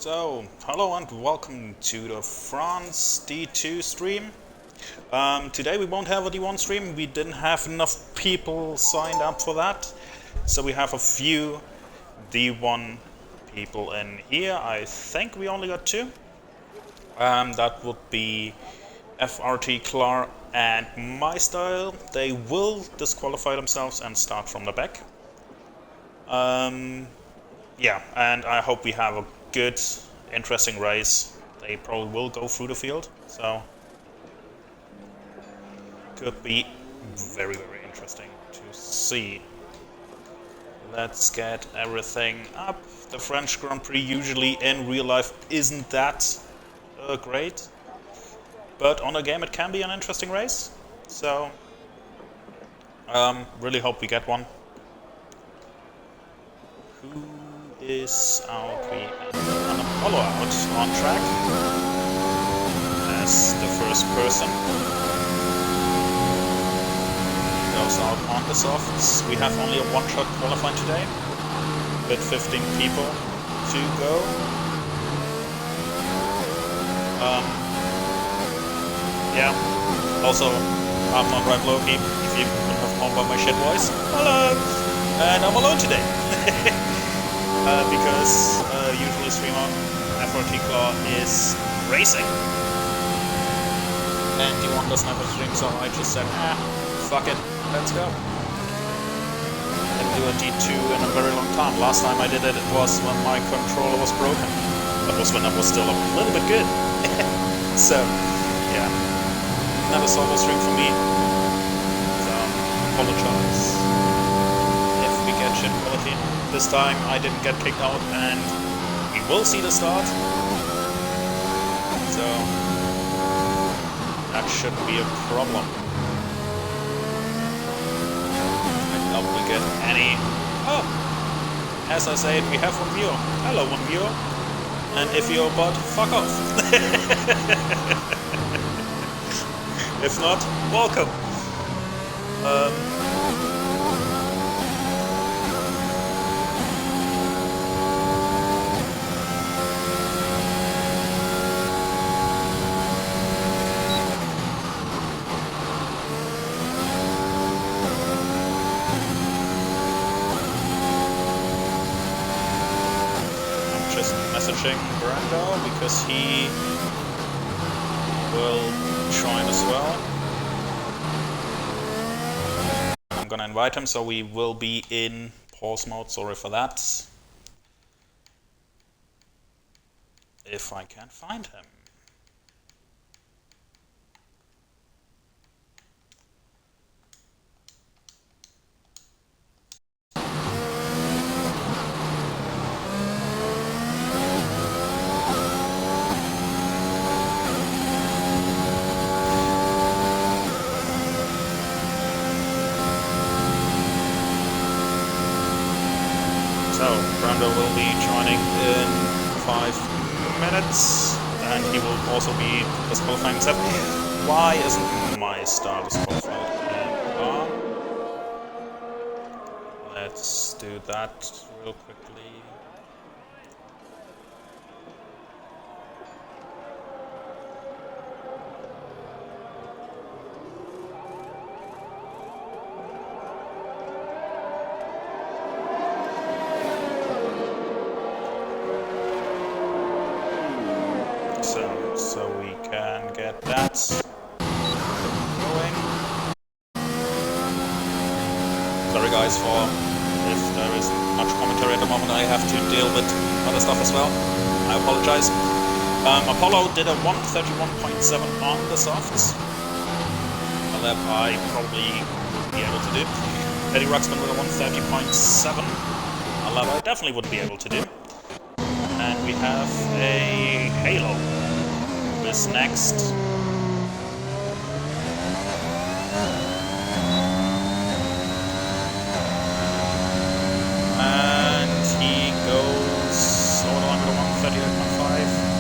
So, hello and welcome to the France D2 stream. Today we won't have a D1 stream, we didn't have enough people signed up for that. So we have a few D1 people in here. I think we only got two. That would be FRT Clar and My Style. They will disqualify themselves and start from the back. Yeah, and I hope we have a good, interesting race. They probably will go through the field, so could be very, very interesting to see. Let's get everything up. The French Grand Prix usually in real life isn't that great, but on a game it can be an interesting race. So really hope we get one. Who is out? We have an Apollo out on track as the first person. Goes out on the softs. We have only a one-shot qualifying today with 15 people to go. Yeah. Also, I'm not right Loki. If you couldn't have known by my shit voice, hello. And I'm alone today. Because usually streamer FRT Claw is racing. And D1 doesn't have a stream, so I just said, fuck it, let's go. Didn't do a D2 in a very long time. Last time I did it, it was when my controller was broken. That was when I was still a little bit good. So, yeah. Never solo stream for me. So, apologize if we get shit quality. This time I didn't get kicked out and we will see the start. So that shouldn't be a problem. I doubt we get any. Oh! As I said, we have one viewer. Hello, one viewer. And if you're a bot, fuck off. If not, welcome. Messaging Brando because he will join as well. I'm gonna invite him, so we will be in pause mode. Sorry for that. If I can find him. Brando will be joining in 5 minutes, and he will also be disqualifying himself. Why isn't my star disqualified? Let's do that real quickly. So we can get that going. Sorry guys for if there isn't much commentary at the moment. I have to deal with other stuff as well. I apologize. Apollo did a 131.7 on the softs. A lap I probably wouldn't be able to do. Eddie Ruxman with a 130.7. A lap I definitely wouldn't be able to do. And we have a Halo. Is next. And he goes all the way to 138.5.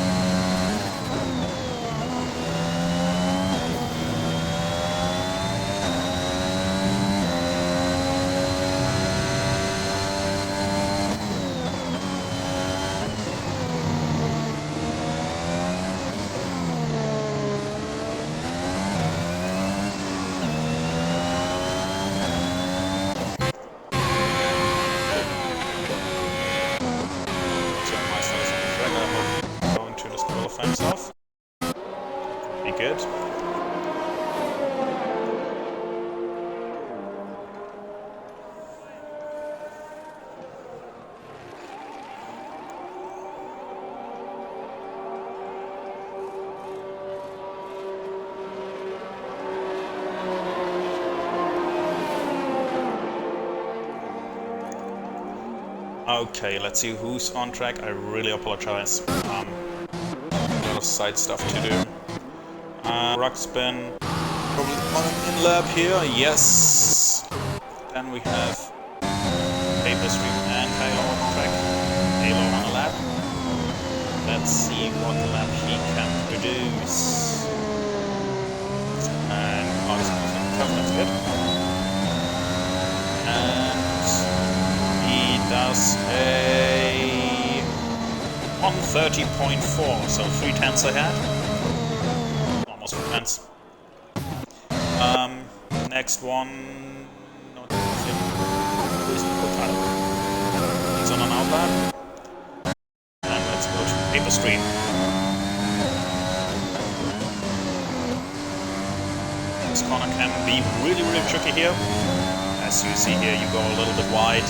Okay, let's see who's on track. I really apologize. A lot of side stuff to do. Rock spin. Probably on an in-lap here. Yes. Then we have Paper Stream and Halo on track. Halo on a lap. Let's see what lap he can produce. And oh, this is good. And he does a 130.4, so 3/10 ahead. Almost 3/10. Next one. Not he's on an outlap. And let's go to Paper Stream. This corner can be really, really tricky here. As you see here, you go a little bit wide.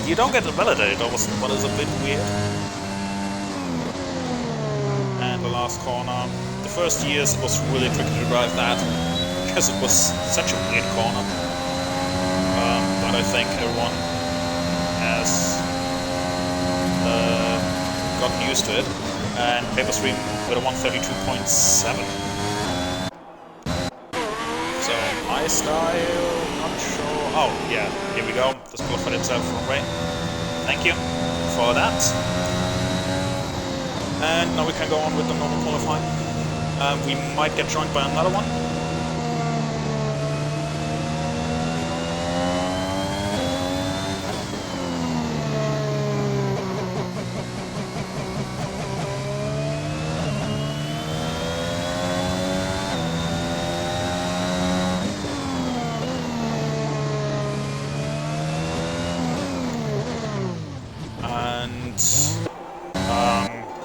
You don't get validated, what is a bit weird. And the last corner. The first years it was really tricky to drive that, because it was such a weird corner. But I think everyone has gotten used to it. And Paper Stream with a 132.7. So my style, not sure. Oh yeah, here we go. Disqualified himself from rain. Thank you for that. And now we can go on with the normal qualifying. We might get joined by another one.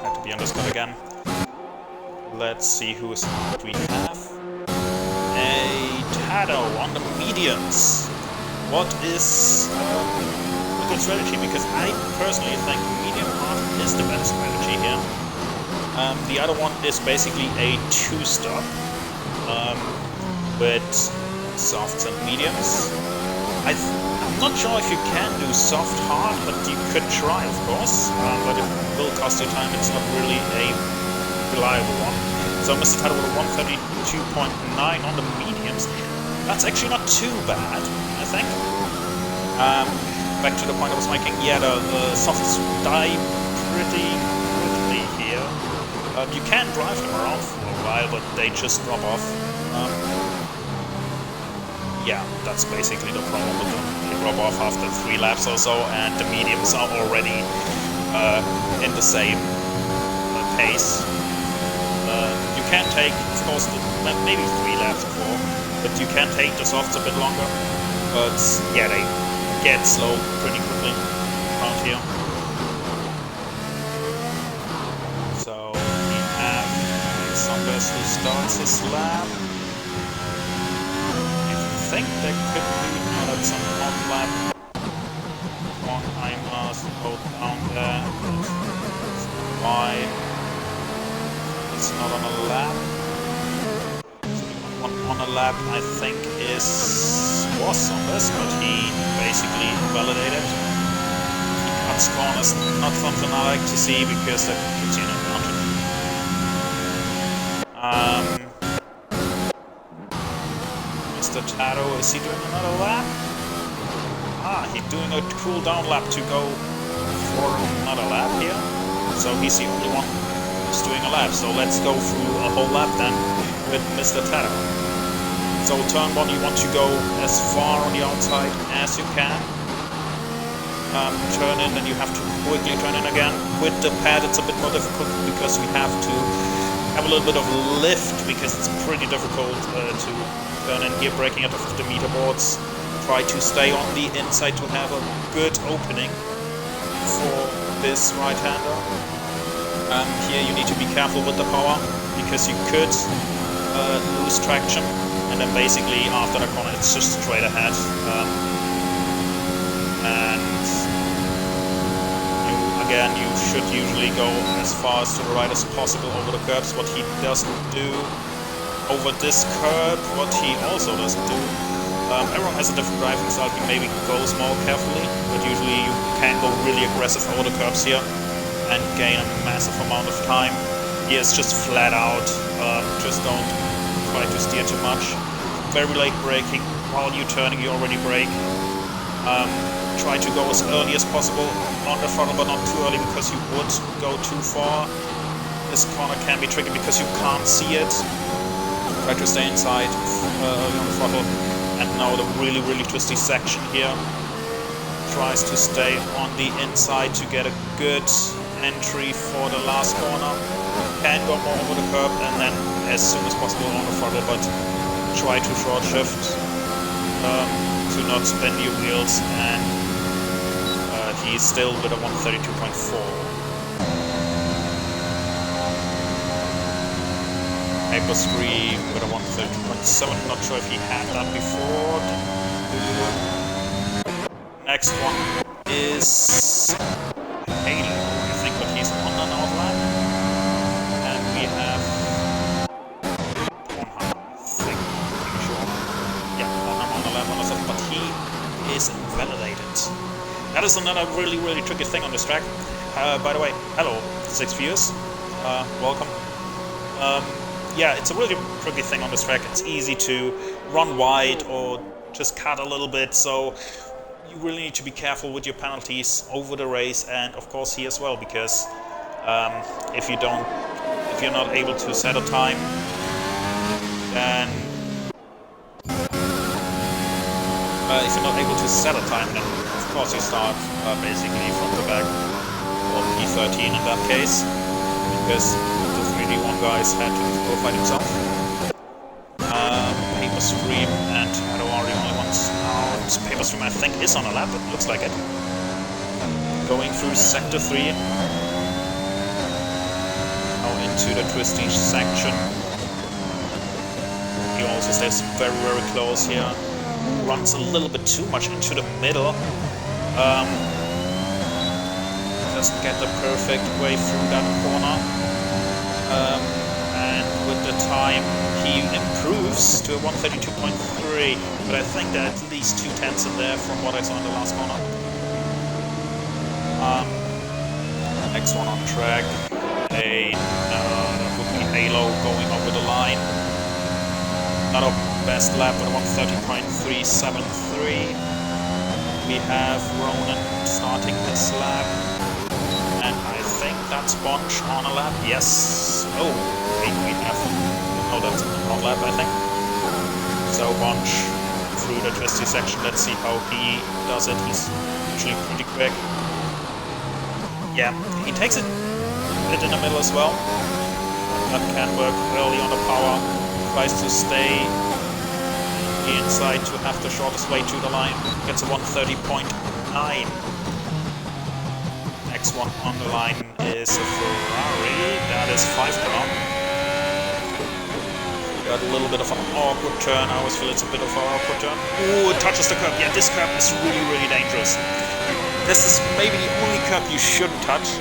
Had to be understood again. Let's see who is what we have. A Tado on the mediums. What is a good strategy? Because I personally think medium hard is the better strategy here. The other one is basically a two-stop with softs and mediums. I'm not sure if you can do soft hard, but you could try, of course. But it will cost you time. It's not really a reliable one. So Mr. Tado with a 132.9 on the mediums. That's actually not too bad, I think. Back to the point I was making. Yeah, the softs die pretty quickly here. You can drive them around for a while, but they just drop off. Yeah, that's basically the problem with them. They drop off after 3 laps or so, and the mediums are already in the same pace. You can take, of course, maybe 3 laps or 4, but you can take the softs a bit longer. But yeah, they get slow pretty quickly around here. So we have Alexander who starts his lap. I think there could be added some on lap. One timers both down there. Why it's not on a lap? So on a lap, I think was on this, but he basically validated. He cuts corners, not something I like to see because that puts you in advantage. Mr. Tado, is he doing another lap? He's doing a cool down lap to go for another lap here. So he's the only one who's doing a lap. So let's go through a whole lap then with Mr. Tado. So turn 1, you want to go as far on the outside as you can. Turn in, and you have to quickly turn in again. With the pad it's a bit more difficult because we have to have a little bit of lift, because it's pretty difficult to turn in here, braking out of the meter boards. Try to stay on the inside to have a good opening for this right-hander. Here you need to be careful with the power, because you could lose traction, and then basically after the corner it's just straight ahead. Again, you should usually go as far as to the right as possible over the curbs. What he doesn't do over this curb, what he also doesn't do, Everyone has a different driving style. He maybe goes more carefully, but usually you can go really aggressive over the curbs here and gain a massive amount of time. Here it's just flat out. Just don't try to steer too much. Very late braking. While you're turning, you already brake. Try to go as early as possible on the throttle, but not too early because you would go too far. This corner can be tricky because you can't see it. Try to stay inside early on the throttle. And now the really, really twisty section here. Tries to stay on the inside to get a good entry for the last corner. Can go more over the curb and then as soon as possible on the throttle, but try to short shift to not spin your wheels, and he's still with a 132.4. Paper Stream with a 132.7, not sure if he had that before. Next one is Halo, I think, but he's on an outlap. And we have 100, I think, pretty sure. Yeah, on a lap, but he is invalidated. That is another really, really tricky thing on this track. By the way, hello, 6 viewers, welcome. Yeah, it's a really tricky thing on this track. It's easy to run wide or just cut a little bit, so you really need to be careful with your penalties over the race, and of course here as well, because if you're not able to set a time, then if you're not able to set a time, then of course you start basically from the back, or P13 in that case, because the 3D1 guys had to disqualify himself. Paper Stream and Shadow are the only ones out. Paper Stream, I think, is on a lap, it looks like it. Going through Sector 3. Now into the twisty section. He also stays very, very close here. Runs a little bit too much into the middle. Doesn't get the perfect way through that corner. And with the time he improves to a 132.3, but I think there are at least 2 tenths in there from what I saw in the last corner. Next one on track, that would be Halo going over the line. Not a best lap with a 130.373. We have Ronan starting this lap. And I think that's Bunch on a lap. Yes. Oh, wait, we have. Oh, that's on a lap, I think. So Bunch through the twisty section. Let's see how he does it. He's usually pretty quick. Yeah, he takes it a bit in the middle as well. That can work early on the power. Tries to stay inside to have the shortest way to the line. Gets a 130.9. Next one on the line is a Ferrari. That is 5-column. Got a little bit of an awkward turn. I always feel it's a bit of an awkward turn. Ooh, it touches the curb. Yeah, this curb is really, really dangerous. This is maybe the only curb you shouldn't touch.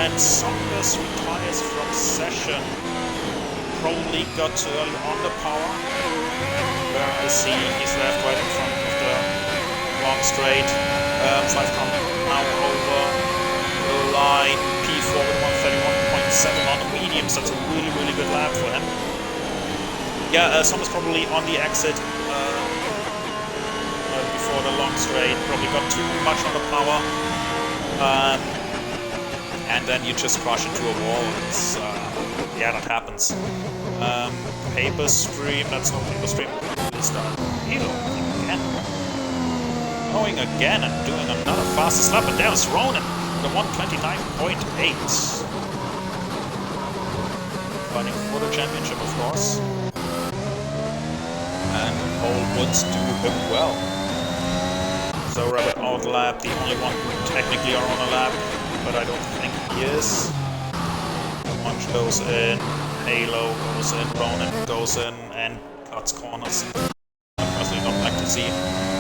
And Saunders retires from session. Probably got too early on the power. Where I see he's left right in front of the long straight. 5-column now over the line. P4 with 131.7 on the mediums. That's a really, really good lap for him. Yeah, Saunders probably on the exit before the long straight. Probably got too much on the power. And then you just crash into a wall. It's, yeah, that happens. Paper Stream, that's not Paper Stream. Is that Halo again? Going again and doing another fastest lap, and there's Ronan, the 129.8. Fighting for the championship, of course. And all would do him well. So Rabbit out lap, the only one who technically are on a lap, but I don't think he is. Munch goes in, Halo goes in, Ronan goes in, and cuts corners. I personally don't like to see.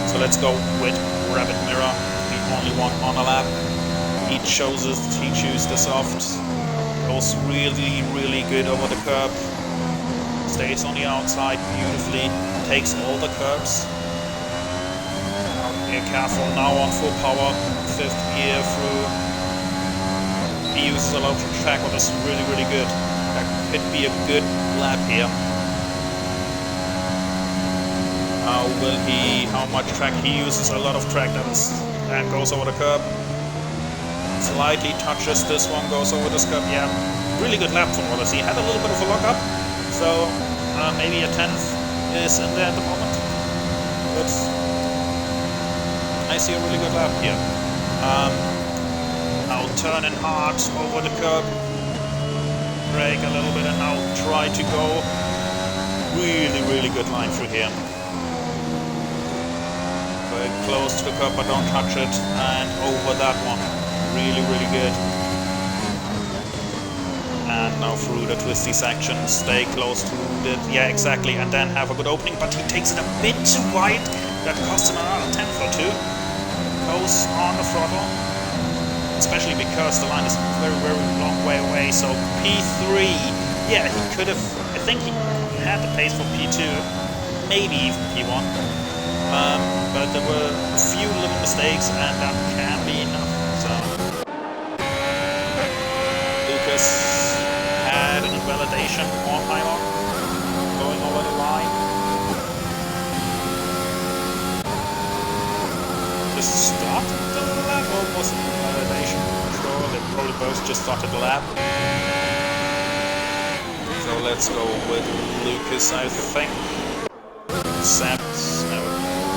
So let's go with Rabbit Mirror, the only one on a lap. He chooses the soft, goes really, really good over the curb, stays on the outside beautifully, takes all the curbs, here, careful now on full power, 5th gear through. He uses a lot of track, but that's really, really good. That could be a good lap here. How much track he uses? A lot of track, and goes over the curb. Slightly touches this one, goes over this curb. Yeah, really good lap from what I see. Had a little bit of a lock up, so maybe a 10th is in there at the moment. But I see a really good lap here. Now turning hard over the curb. Brake a little bit and now try to go. Really, really good line through here. Very close to the curb, but don't touch it. And over that one. Really, really good. And now through the twisty section, stay close to it. Yeah, exactly. And then have a good opening, but he takes it a bit too wide. That cost him another 10th or 2. Goes on the throttle. Especially because the line is very, very long way away. So P3, yeah, he could have. I think he had the pace for P2, maybe even P1. But there were a few little mistakes, and that can be enough. So Lucas had an invalidation on pylon going over the line. Just started the lap, or was it invalidation? I'm not sure. They probably both just started the lap. So let's go with Lucas, I think. Sam's, no,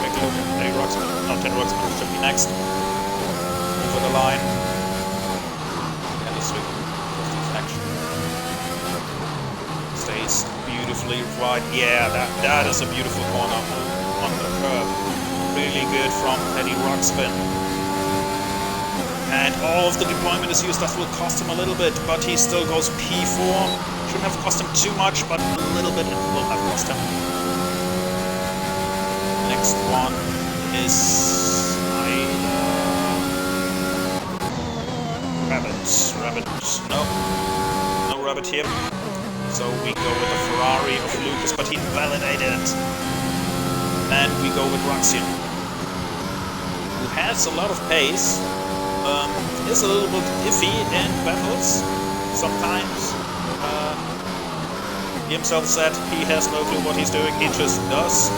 quick look, Teddy Ruxpin, not Teddy Ruxpin, should be next. Over the line. And the swing, action. Stays beautifully right. Yeah, that is a beautiful corner on the curb. Really good from Teddy Ruxpin. And all of the deployment is used. That will cost him a little bit, but he still goes P4. Shouldn't have cost him too much, but a little bit it will have cost him. Next one is Rabbit. No Rabbit here. So we go with the Ferrari of Lucas, but he validated. And we go with Ruxian, who has a lot of pace. Is a little bit iffy in battles sometimes. He himself said he has no clue what he's doing, he just does.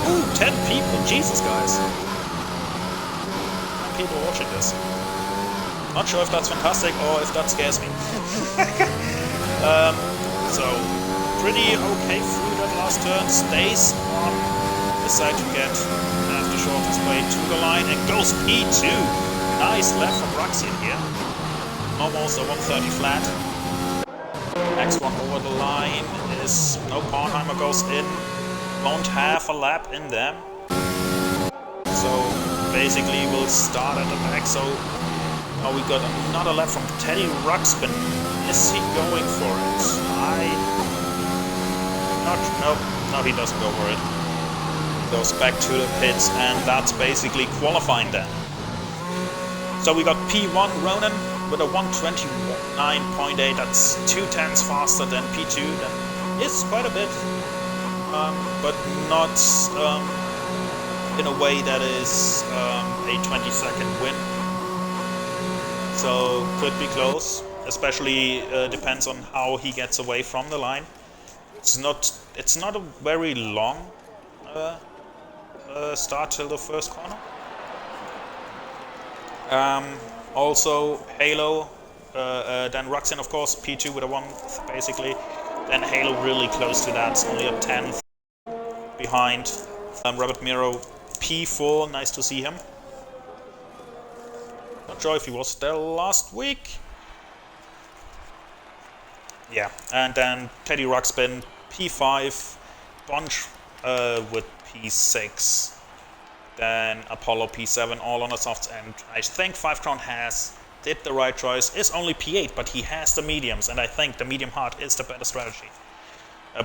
Ooh, 10 people, Jesus guys. 10 people watching this. Not sure if that's fantastic or if that scares me. So, pretty okay through that last turn, stays on the side to get the shortest way to the line and goes P2. Nice left from Ruxian here. Almost a 130 flat. Next one over the line is no Kornheimer goes in. Won't have a lap in them. So basically we'll start at the back. So now we got another lap from Teddy Ruxpin. Is he going for it? No, he doesn't go for it. Goes back to the pits, and that's basically qualifying then. So we got P1 Ronan with a 129.8. That's 2/10 faster than P2. That is quite a bit, but not in a way that is a 20-second win. So could be close. Especially depends on how he gets away from the line. It's not a very long start till the first corner. Also Halo, then Ruxian of course, P2 with a 1th basically. Then Halo really close to that, it's only a 10th behind. Robert Miro P4, nice to see him. Not sure if he was there last week. Yeah, and then Teddy Ruxpin P5, Bunch with P6, then Apollo P7, all on the softs, and I think 5 Crown did the right choice. Is only P8, but he has the mediums, and I think the medium hard is the better strategy.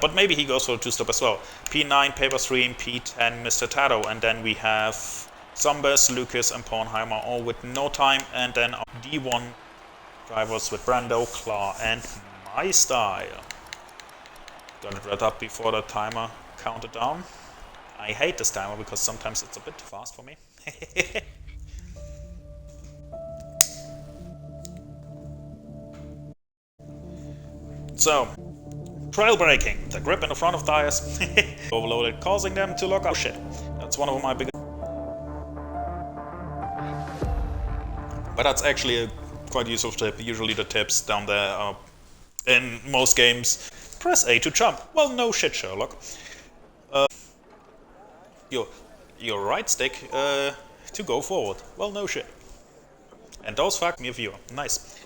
But maybe he goes for a 2-stop as well. P9 Paper Stream, P10 Mr. Tato, and then we have Zombers, Lucas, and Pornheimer all with no time, and then our D1 drivers with Brando, Claw, and My Style. Got it right up before the timer counted down. I hate this timer because sometimes it's a bit too fast for me. So, trail braking, the grip in the front of tires overloaded, causing them to lock up. Shit, that's one of my biggest. But that's actually a quite useful tip. Usually the tips down there are in most games. Press A to jump. Well, no shit, Sherlock. Your right stick to go forward. Well, no shit. And those fuck me a viewer. Nice.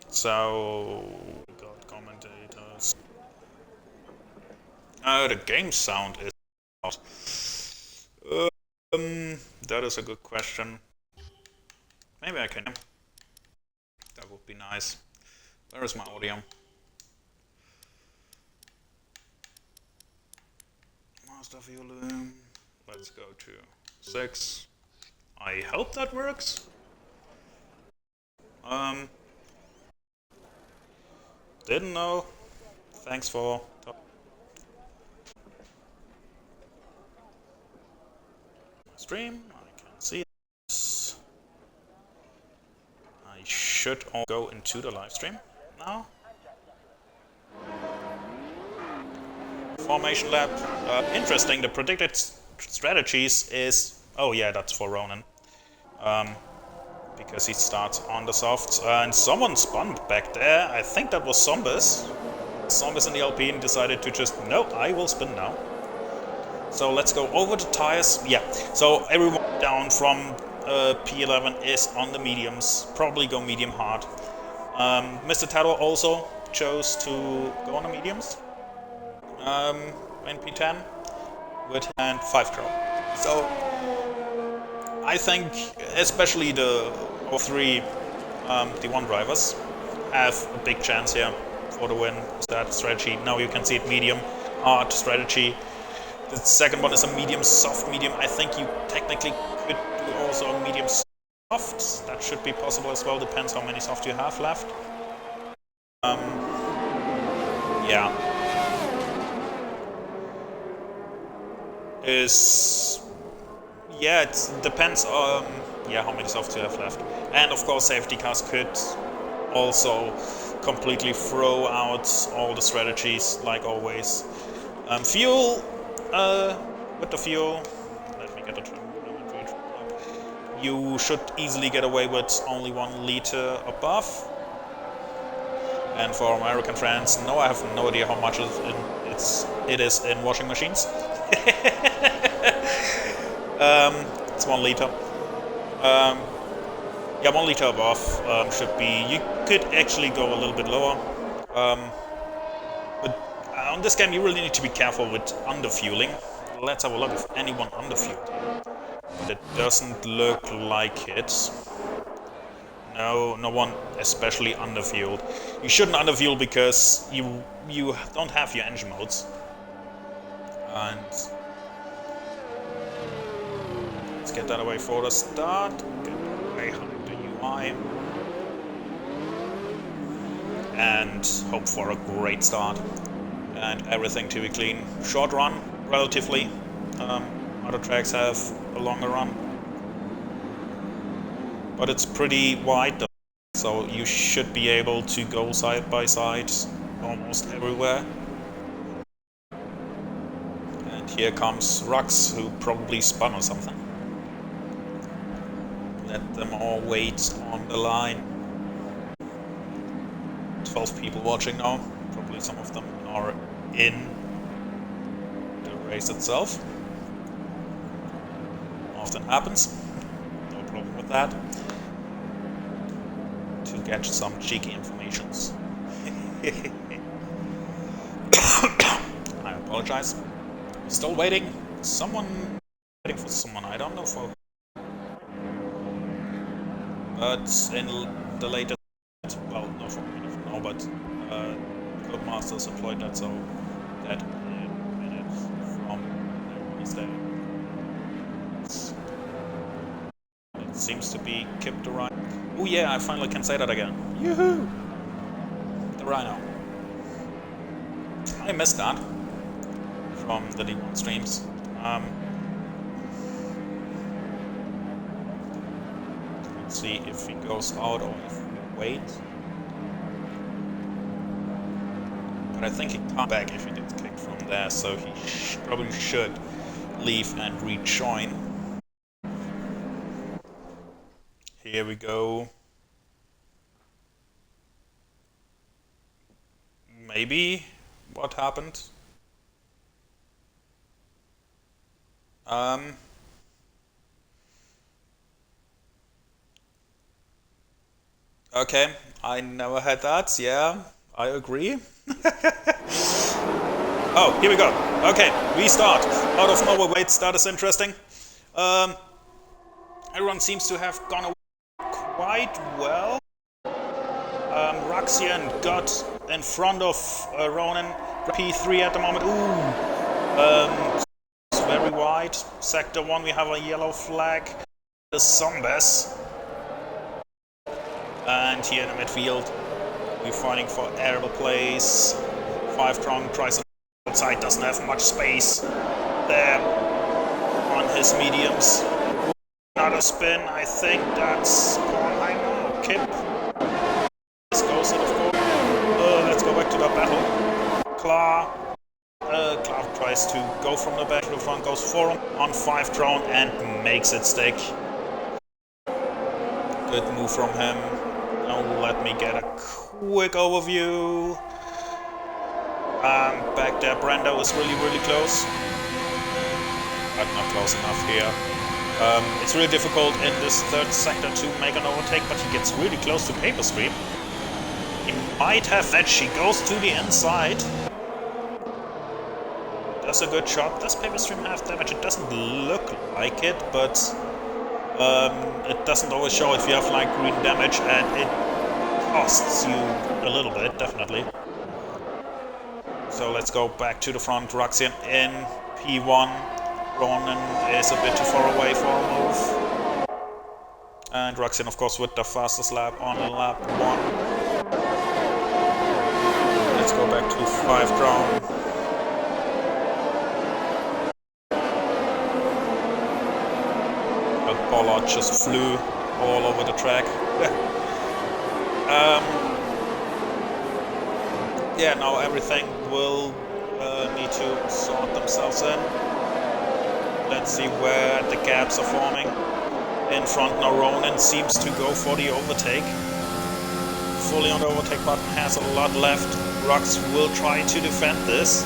So, we got commentators. The game sound is out. That is a good question. Maybe I can. That would be nice. Where is my audio? Master volume. Let's go to 6. I hope that works. Didn't know. Thanks for. Stream. I can see this. I should all go into the live stream now. Formation lab. Interesting. The predicted strategies is. Oh yeah, that's for Ronan. Because he starts on the softs. And someone spun back there. I think that was Zombies. Zombies in the Alpine decided to just, no, I will spin now. So let's go over the tires. Yeah, so everyone down from P11 is on the mediums. Probably go medium hard. Mr. Taro also chose to go on the mediums. In P10 with and 5 crow. So I think especially the 3 D1 drivers have a big chance here for the win. That strategy. Now you can see it medium hard strategy. The second one is a medium soft medium. I think you technically could do also a medium soft. That should be possible as well. Depends how many soft you have left. Yeah. Yeah, it depends on how many softs you have left. And of course safety cars could also completely throw out all the strategies like always. Fuel, with the fuel, let me get it. You should easily get away with only 1 liter above. And for American friends, no, I have no idea how much it is in washing machines. It's 1 liter. Yeah, 1 liter above should be. You could actually go a little bit lower. But on this game, you really need to be careful with underfueling. Let's have a look if anyone underfueled here. But it doesn't look like it. No one especially underfueled. You shouldn't underfuel because you don't have your engine modes. And let's get that away for the start. Get away the UI. And hope for a great start. And everything to be clean. Short run, relatively. Other tracks have a longer run. But it's pretty wide though, so you should be able to go side by side almost everywhere. And here comes Rux, who probably spun or something. Let them all wait on the line. 12 people watching now. Probably some of them are in the race itself. Often happens. No problem with that. To get some cheeky informations. I apologize. Still waiting. Waiting for someone. I don't know for. But in the latest, well, no, for me, no, but Codemasters employed that, so that minute from everyone's day. It seems to be Kip the Rhino. Oh yeah, I finally can say that again. Yoo-hoo! The Rhino. I missed that from the D1 streams. Let's see if he goes out or if we wait. But I think he can't back if he gets kicked from there, so he probably should leave and rejoin. Here we go. Maybe what happened? Okay, I never had that. Yeah, I agree. Oh, here we go. Okay, we start. Out of nowhere, wait, start is interesting. Everyone seems to have gone away quite well. Raxian got in front of Ronan. P3 at the moment. Ooh. It's very wide. Sector 1, we have a yellow flag. The Zombies. And here in the midfield, we're fighting for aerial plays. 5 Crown tries outside, doesn't have much space there on his mediums. Another spin, I think that's Kornheimer. Kip. This goes it, of course. Let's go back to the battle. Klar tries to go from the back to the front, goes for him on 5 Crown and makes it stick. Good move from him. Now let me get a quick overview. Back there, Brando is really close. But not close enough here. It's really difficult in this third sector to make an overtake, but he gets really close to Paper Stream. He might have edge. He goes to the inside. Does a good shot. Does Paper Stream have damage? It doesn't look like it, but it doesn't always show if you have like green damage, and it costs you a little bit, definitely. So let's go back to the front. Raxian in P1. Ronan is a bit too far away for a move. And Raxian, of course, with the fastest lap on lap 1. Let's go back to 5 Crown. Pollard just flew all over the track. Yeah, now everything will need to sort themselves in. Let's see where the gaps are forming. In front now, Ronan seems to go for the overtake. Fully on the overtake button, has a lot left. Rux will try to defend this.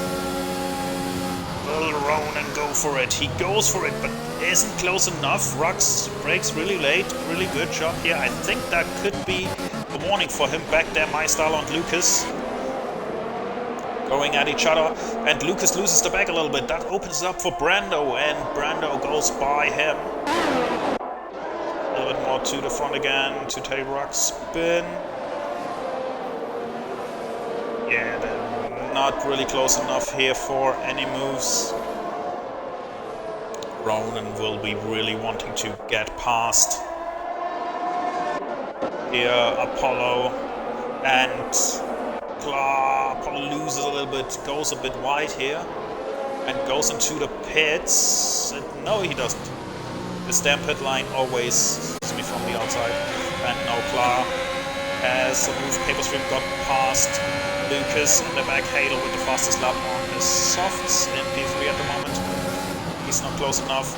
Will Ronan go for it? He goes for it, but isn't close enough. Rux brakes really late. Really good job here. I think that could be a warning for him back there, MyStyle and Lucas. Going at each other, and Lucas loses the back a little bit. That opens up for Brando, and Brando goes by him. A little bit more to the front again to take Rux spin. Yeah, they're not really close enough here for any moves. Ronan will be really wanting to get past. Here, Apollo and Apollo loses a little bit, goes a bit wide here, and goes into the pits. No, he doesn't. The damn pit line always sees me from the outside. And now Klar has a move. Paperstream got past Lucas in the back. Halo with the fastest lap on his softs in P3 at the moment. He's not close enough.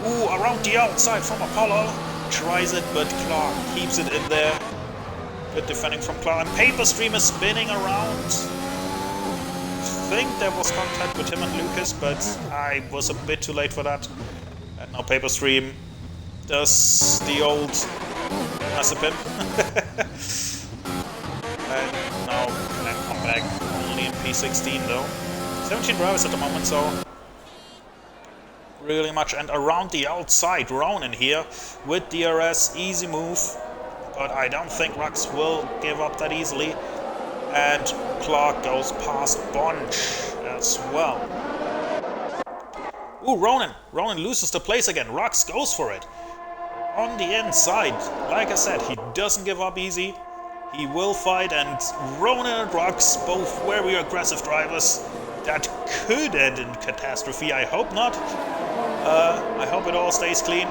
Ooh, around the outside from Apollo. Tries it, but Klar keeps it in there. Good defending from Klar, and Paperstream is spinning around. I think there was contact with him and Lucas, but I was a bit too late for that. And now Paperstream does the old Massipin. And now can I come back only in P16 though. 17 drivers at the moment, so really much. And around the outside, Ronan here with DRS, easy move. But I don't think Rux will give up that easily. And Clark goes past Bunch as well. Ooh, Ronan. Ronan loses the place again. Rux goes for it. On the inside. Like I said, he doesn't give up easy. He will fight, and Ronan and Rux, both very aggressive drivers. that could end in catastrophe. I hope not. I hope it all stays clean.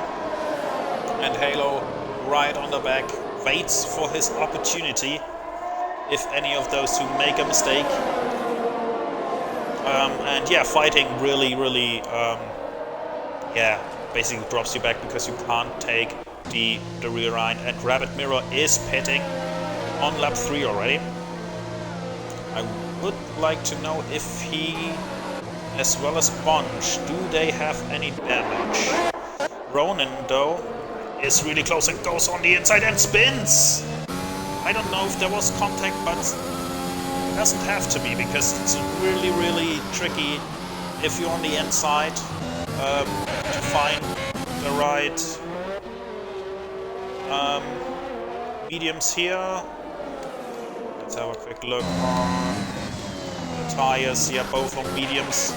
And Halo, right on the back, waits for his opportunity if any of those two make a mistake. And yeah, fighting really, yeah, basically drops you back because you can't take the rear end. And Rabbit Mirror is pitting on lap 3 already. I would like to know if he, as well as Bunch, do they have any damage? Ronan, though, is really close and goes on the inside and spins! I don't know if there was contact, but it doesn't have to be, because it's really tricky if you're on the inside to find the right mediums here. Let's have a quick look on the tires. Yeah, both on mediums,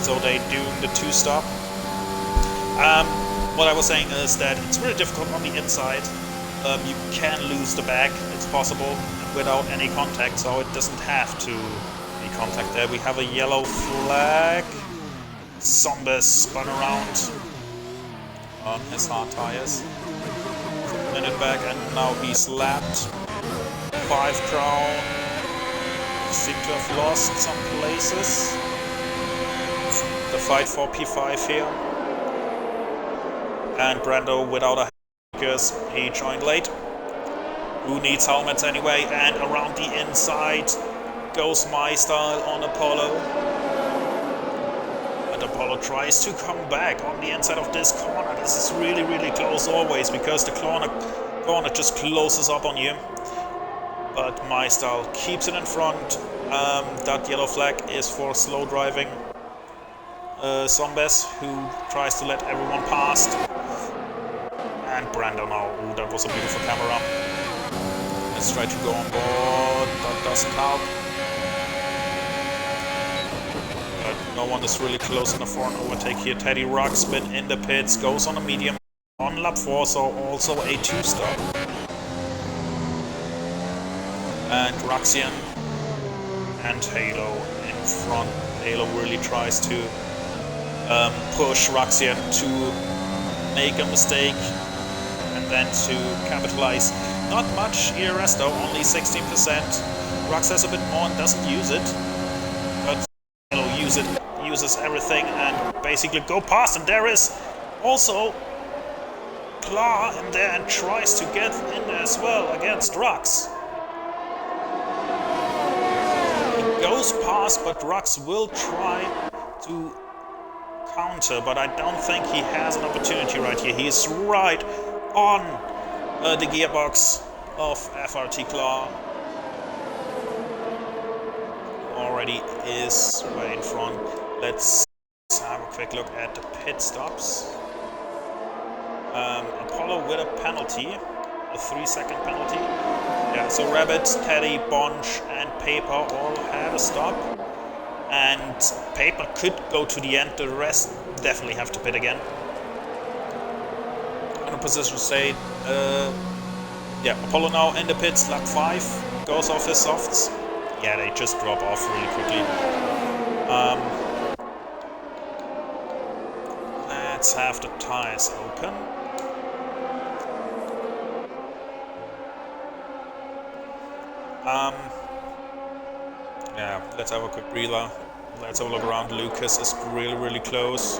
so they do the 2-stop. What I was saying is that it's really difficult on the inside. You can lose the back, it's possible, without any contact, so it doesn't have to be contact there. We have a yellow flag. Zombies spun around on his hard tires. A minute back, and now he's lapped. 5 crown. Seem to have lost some places. The fight for P5 here. And Brando without a because he joined late. Who needs helmets anyway? And around the inside goes My Style on Apollo. And Apollo tries to come back on the inside of this corner. This is really close always, because the corner just closes up on you. But My Style keeps it in front. That yellow flag is for slow driving Zombies, who tries to let everyone past. And Brando now. Ooh, that was a beautiful camera. Let's try to go on board. That doesn't help. But no one is really close enough for an overtake here. Teddy Ruxpin in the pits. Goes on a medium on lap 4, so also a 2-stop. And Ruxian and Halo in front. Halo really tries to push Ruxian to make a mistake and then to capitalize. Not much ERS though, only 16%. Rux has a bit more and doesn't use it, but Halo uses everything and basically go past. And there is also Claw in there and tries to get in as well against Rux. He goes past, but Rux will try to counter, but I don't think he has an opportunity right here. He's right on the gearbox of FRT Claw. Already is way in front. Let's have a quick look at the pit stops. Apollo with a penalty, a 3-second penalty. Yeah, so Rabbit, Teddy, Bonch, and Paper all had a stop. And Paper could go to the end, the rest definitely have to pit again. In a position to say, yeah, Apollo now in the pits, lap 5, goes off his softs. Yeah, they just drop off really quickly. Let's have the tires open. Yeah, let's have a quick breather. Let's have a look around. Lucas is really close.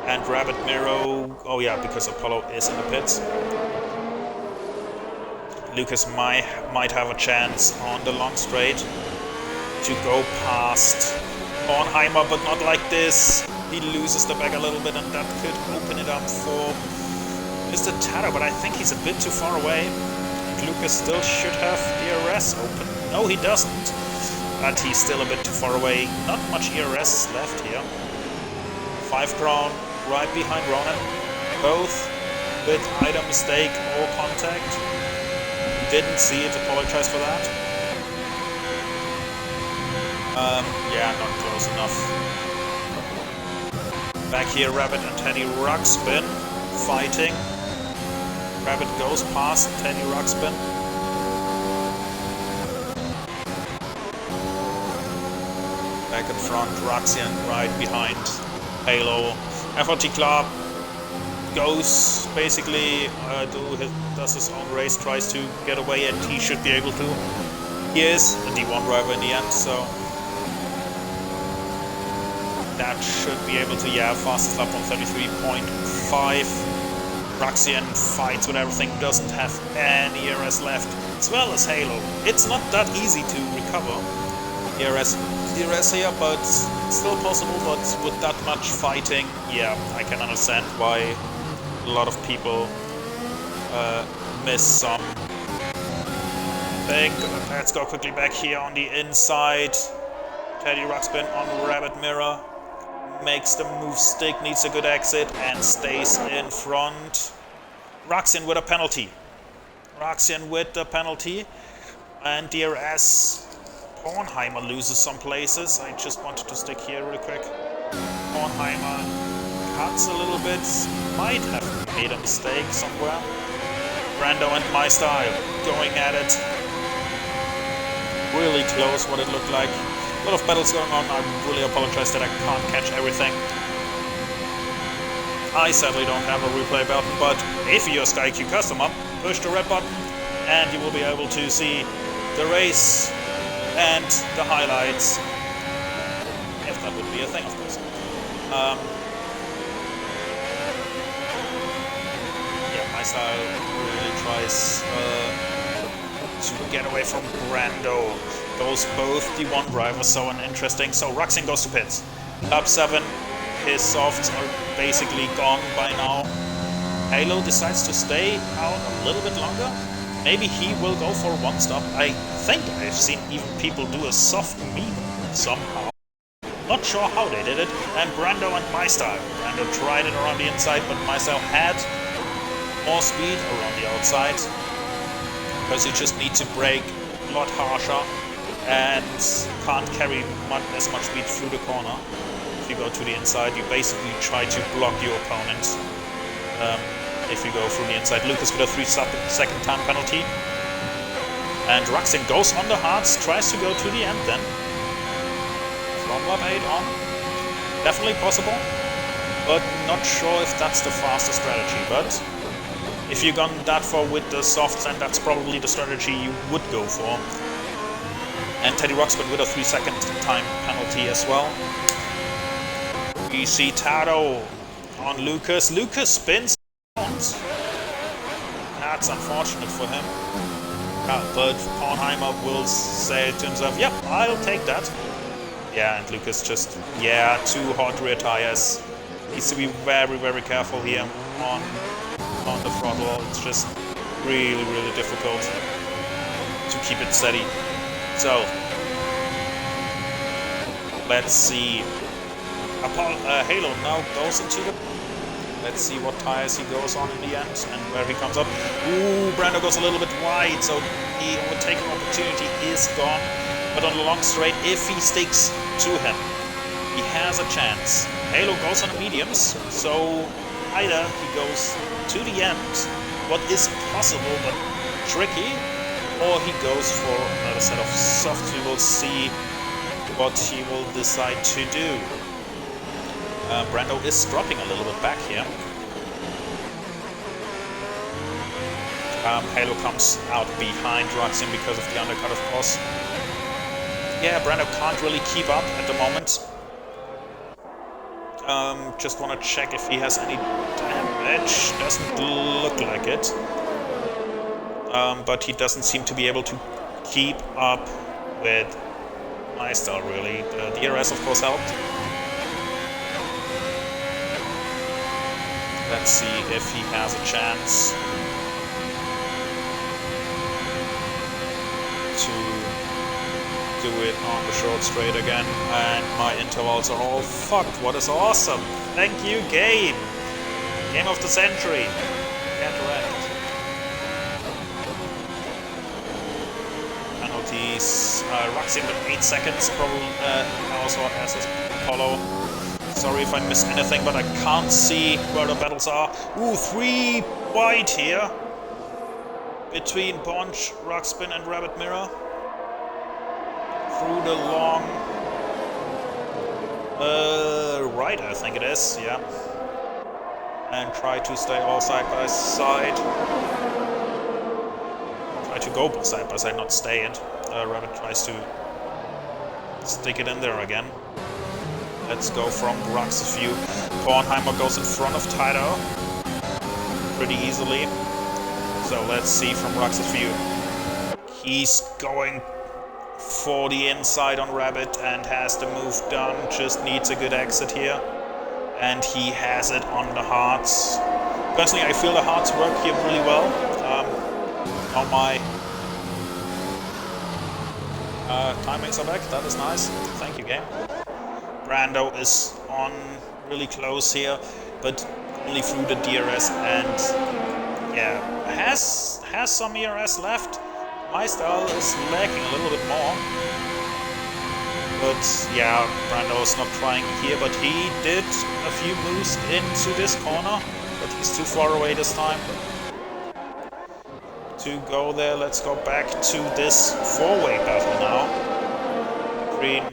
And Rabbit Miro, oh yeah, because Apollo is in the pits. Lucas might have a chance on the long straight to go past Bornheimer, but not like this. He loses the back a little bit, and that could open it up for Mr. Tatter, but I think he's a bit too far away. And Lucas still should have DRS open. No, he doesn't. But he's still a bit too far away. Not much ERS left here. 5 crown right behind Ronan. Both with either mistake or contact. Didn't see it, apologize for that. Yeah, not close enough. Back here, Rabbit and Teddy Ruxpin fighting. Rabbit goes past Teddy Ruxpin. back in front, Raxian right behind Halo. FRT Club goes basically, does his own race, tries to get away, and he should be able to. He is a D1 driver in the end, so that should be able to, yeah, fastest lap on 33.5. Raxian fights with everything, doesn't have any ERS left, as well as Halo. It's not that easy to recover ERS here, but still possible, but with that much fighting, yeah, I can understand why a lot of people miss some thing. Let's go quickly back here on the inside. Teddy Ruxpin on Rabbit Mirror. Makes the move stick, needs a good exit, and stays in front. Raxian with a penalty. And DRS Bornheimer loses some places. I just wanted to stick here really quick. Bornheimer cuts a little bit. Might have made a mistake somewhere. Brando and My Style going at it. Really close what it looked like. A lot of battles going on. I really apologize that I can't catch everything. I sadly don't have a replay button, but if you're a SkyQ customer, push the red button and you will be able to see the race and the highlights. If that would be a thing, of course. Yeah, My Style really tries to get away from Brando. Those both D1 drivers, so interesting. So Raxian goes to pits. Lap 7, his softs are basically gone by now. Halo decides to stay out a little bit longer. Maybe he will go for one stop. I think I've seen even people do a soft meme somehow. Not sure how they did it. And Brando and My Style. Brando tried it around the inside, but My Style had more speed around the outside. Because you just need to brake a lot harsher and can't carry as much speed through the corner. If you go to the inside, you basically try to block your opponent. If you go through the inside. Lucas with a 3-second time penalty. And Raxian goes on the hards, tries to go to the end then. From lap 8 on. Definitely possible, but not sure if that's the fastest strategy. But if you've gone that far with the softs, then that's probably the strategy you would go for. And Teddy Ruxpin with a 3-second time penalty as well. We see Tado on Lucas. Lucas spins out. That's unfortunate for him. But Bornheimer will say to himself, yep, I'll take that. Yeah, and Lucas just, yeah, 2 hot rear tires. Needs to be very, very careful here on the throttle. It's just really, really difficult to keep it steady. So, let's see. Halo now goes into the... Let's see what tires he goes on in the end and where he comes up. Ooh, Brando goes a little bit wide, so the overtaking opportunity is gone. But on the long straight, if he sticks to him, he has a chance. Halo goes on the mediums, so either he goes to the end, what is possible but tricky, or he goes for another set of softs. We will see what he will decide to do. Brando is dropping a little bit back here. Halo comes out behind Raxian because of the undercut, of course. Yeah, Brando can't really keep up at the moment. Just want to check if he has any damage. Doesn't look like it. But he doesn't seem to be able to keep up with My Style, really. The DRS, of course, helped. Let's see if he has a chance to do it on the short straight again. And my intervals are all fucked. What is awesome. Thank you, game. Game of the century. Cataract. Penalties. Raxian with 8 seconds. Probably also has his Apollo. Sorry if I miss anything, but I can't see where the battles are. Ooh, 3 wide here. Between Bonch, Ruxpin and Rabbit Mirror. Through the long Right, I think it is, yeah. And try to stay all side by side. Try to go side by side, not stay it. Rabbit tries to stick it in there again. Let's go from Rocks a few. Kornheimer goes in front of Tyler pretty easily. So let's see from Rocks a few. He's going for the inside on Rabbit and has the move done. Just needs a good exit here. And he has it on the hearts. Personally, I feel the hearts work here really well. Now my timings are back. That is nice. Thank you, game. Brando is on really close here, but only through the DRS, and yeah, has some ERS left. My style is lacking a little bit more. But yeah, Brando's not trying here, but he did a few moves into this corner, but he's too far away this time to go there. Let's go back to this four-way battle now. Green,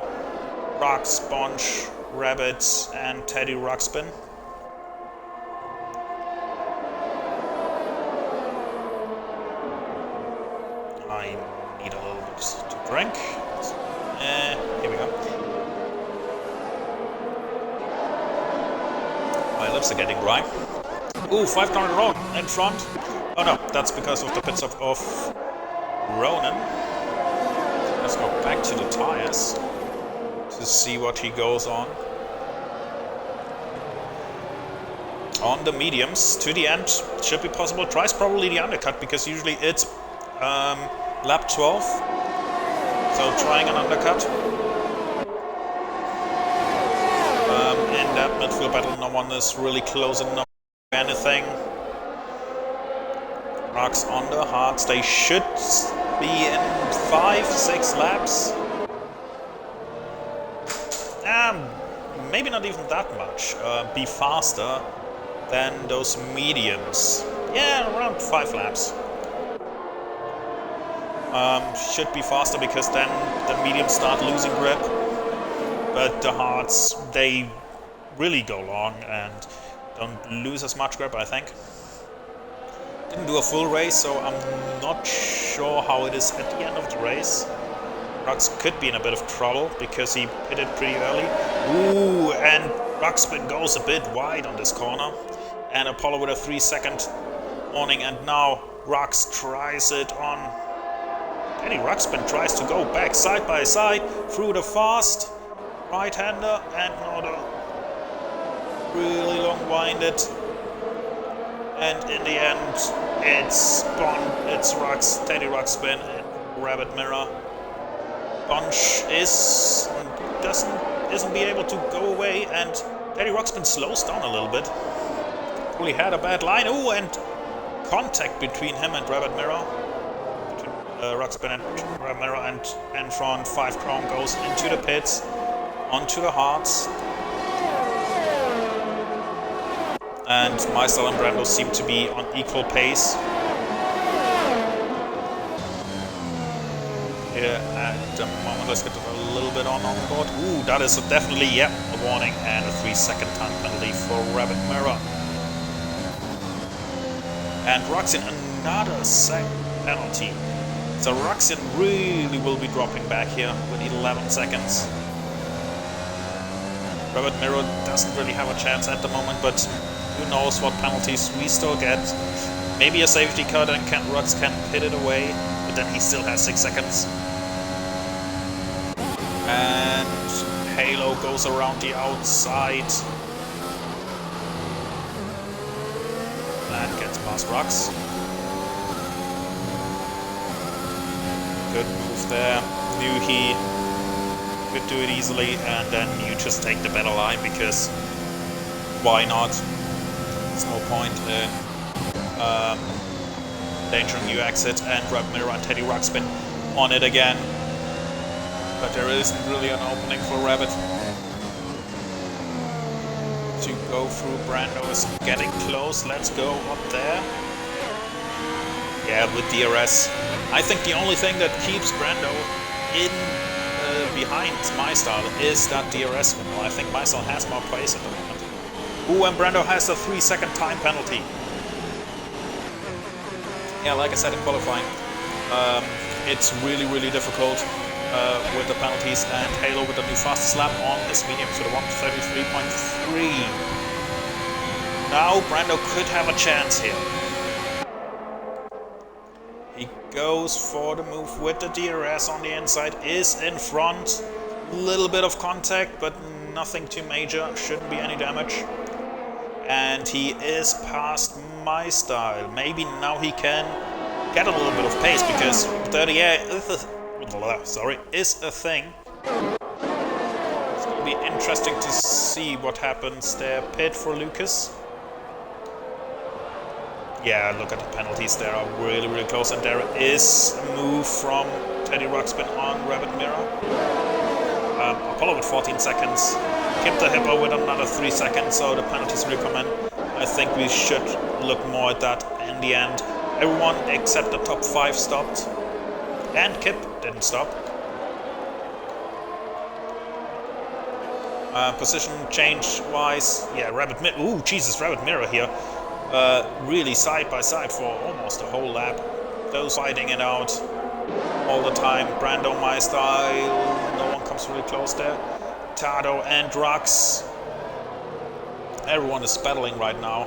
Rock, Sponge, Rabbit, and Teddy Ruxpin. I need a little bit to drink. Here we go. My lips are getting dry. Ooh, 5 down in a row in front. Oh no, that's because of the pit stop of Ronan. Let's go back to the tires to see what he goes on. On the mediums, to the end, should be possible. Tries probably the undercut, because usually it's lap 12. So trying an undercut. In that midfield battle, no one is really close enough to anything. Rocks on the hearts. They should be in 5-6 laps. Maybe not even that much. Be faster than those mediums. Yeah, around 5 laps. Should be faster, because then the mediums start losing grip. But the hards, they really go long and don't lose as much grip, I think. Didn't do a full race, so I'm not sure how it is at the end of the race. Rux could be in a bit of trouble because he pitted pretty early. Ooh, and Ruxpin goes a bit wide on this corner. And Apollo with a 3-second warning, and now Rux tries it on. Teddy Ruxpin tries to go back side by side through the fast right-hander, and another really long-winded. And in the end, it's Rux, Teddy Ruxpin and Rabbit Mirror. Bunch isn't be able to go away, and Teddy Ruxpin slows down a little bit. Really had a bad line. Ooh, and contact between him and Rabbit Mirror. Between Ruxpin and Rabbit Mirror, and Enfron 5 Crown goes into the pits, onto the hearts. And Maisel and Brando seem to be on equal pace. Here at the moment, let's get a little bit on board. Ooh, that is definitely, yeah, a warning, and a 3-second time penalty for Rabbit Mirror. And Ruxin another second penalty. So Ruxin really will be dropping back here with 11 seconds. Rabbit Mirror doesn't really have a chance at the moment, but who knows what penalties we still get. Maybe a safety car, and Rux can hit it away, but then he still has 6 seconds. And Halo goes around the outside and gets past Rux. Good move there. Knew he could do it easily, and then you just take the better line, because why not? There's no point in endangering your exit, and Rabbit Mirror and Teddy Ruxpin on it again. But there isn't really an opening for Rabbit to go through. Brando is getting close. Let's go up there. Yeah, with DRS. I think the only thing that keeps Brando in behind MyStyle is that DRS window. I think MyStyle has more pace at the moment. Ooh, and Brando has a 3-second time penalty. Yeah, like I said in qualifying, it's really difficult with the penalties, and Halo with the new fastest lap on this medium to the 133.3. Now Brando could have a chance here. He goes for the move with the DRS on the inside, is in front. Little bit of contact, but nothing too major, shouldn't be any damage. And he is past MyStyle. Maybe now he can get a little bit of pace, because dirty air is a thing. It's going to be interesting to see what happens there. Pit for Lucas. Yeah, look at the penalties, they are really close, and there is a move from Teddy Ruxpin on Rabbit Mirror. Apollo with 14 seconds, Kip the Hippo with another 3 seconds, so the penalties will come in. I think we should look more at that in the end. Everyone except the top 5 stopped, and Kip didn't stop. Position change wise, yeah, Rabbit Mirror, ooh, Jesus, Rabbit Mirror here. Really side by side for almost a whole lap. Those fighting it out all the time. Brando, MyStyle, no one comes really close there. Tado and Rux. Everyone is battling right now.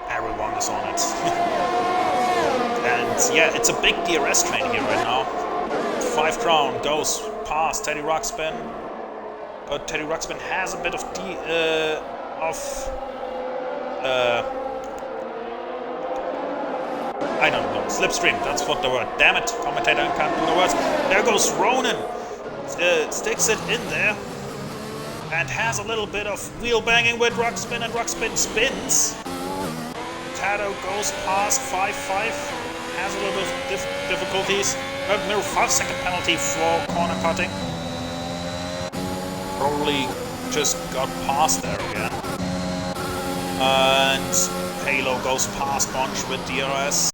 Everyone is on it. And yeah, it's a big DRS train here right now. 5 Crown goes past Teddy Ruxpin. But Teddy Ruxpin has a bit of I don't know, slipstream, that's what the word. Damn it, commentator can't do the words. There goes Ronan, sticks it in there, and has a little bit of wheel banging with Ruxpin, and Ruxpin spins. Tado goes past 5-5, has a little bit of difficulties. Rabbit Mirror 5-second penalty for corner cutting. Probably just got past there again. And Halo goes past Bunch with DRS.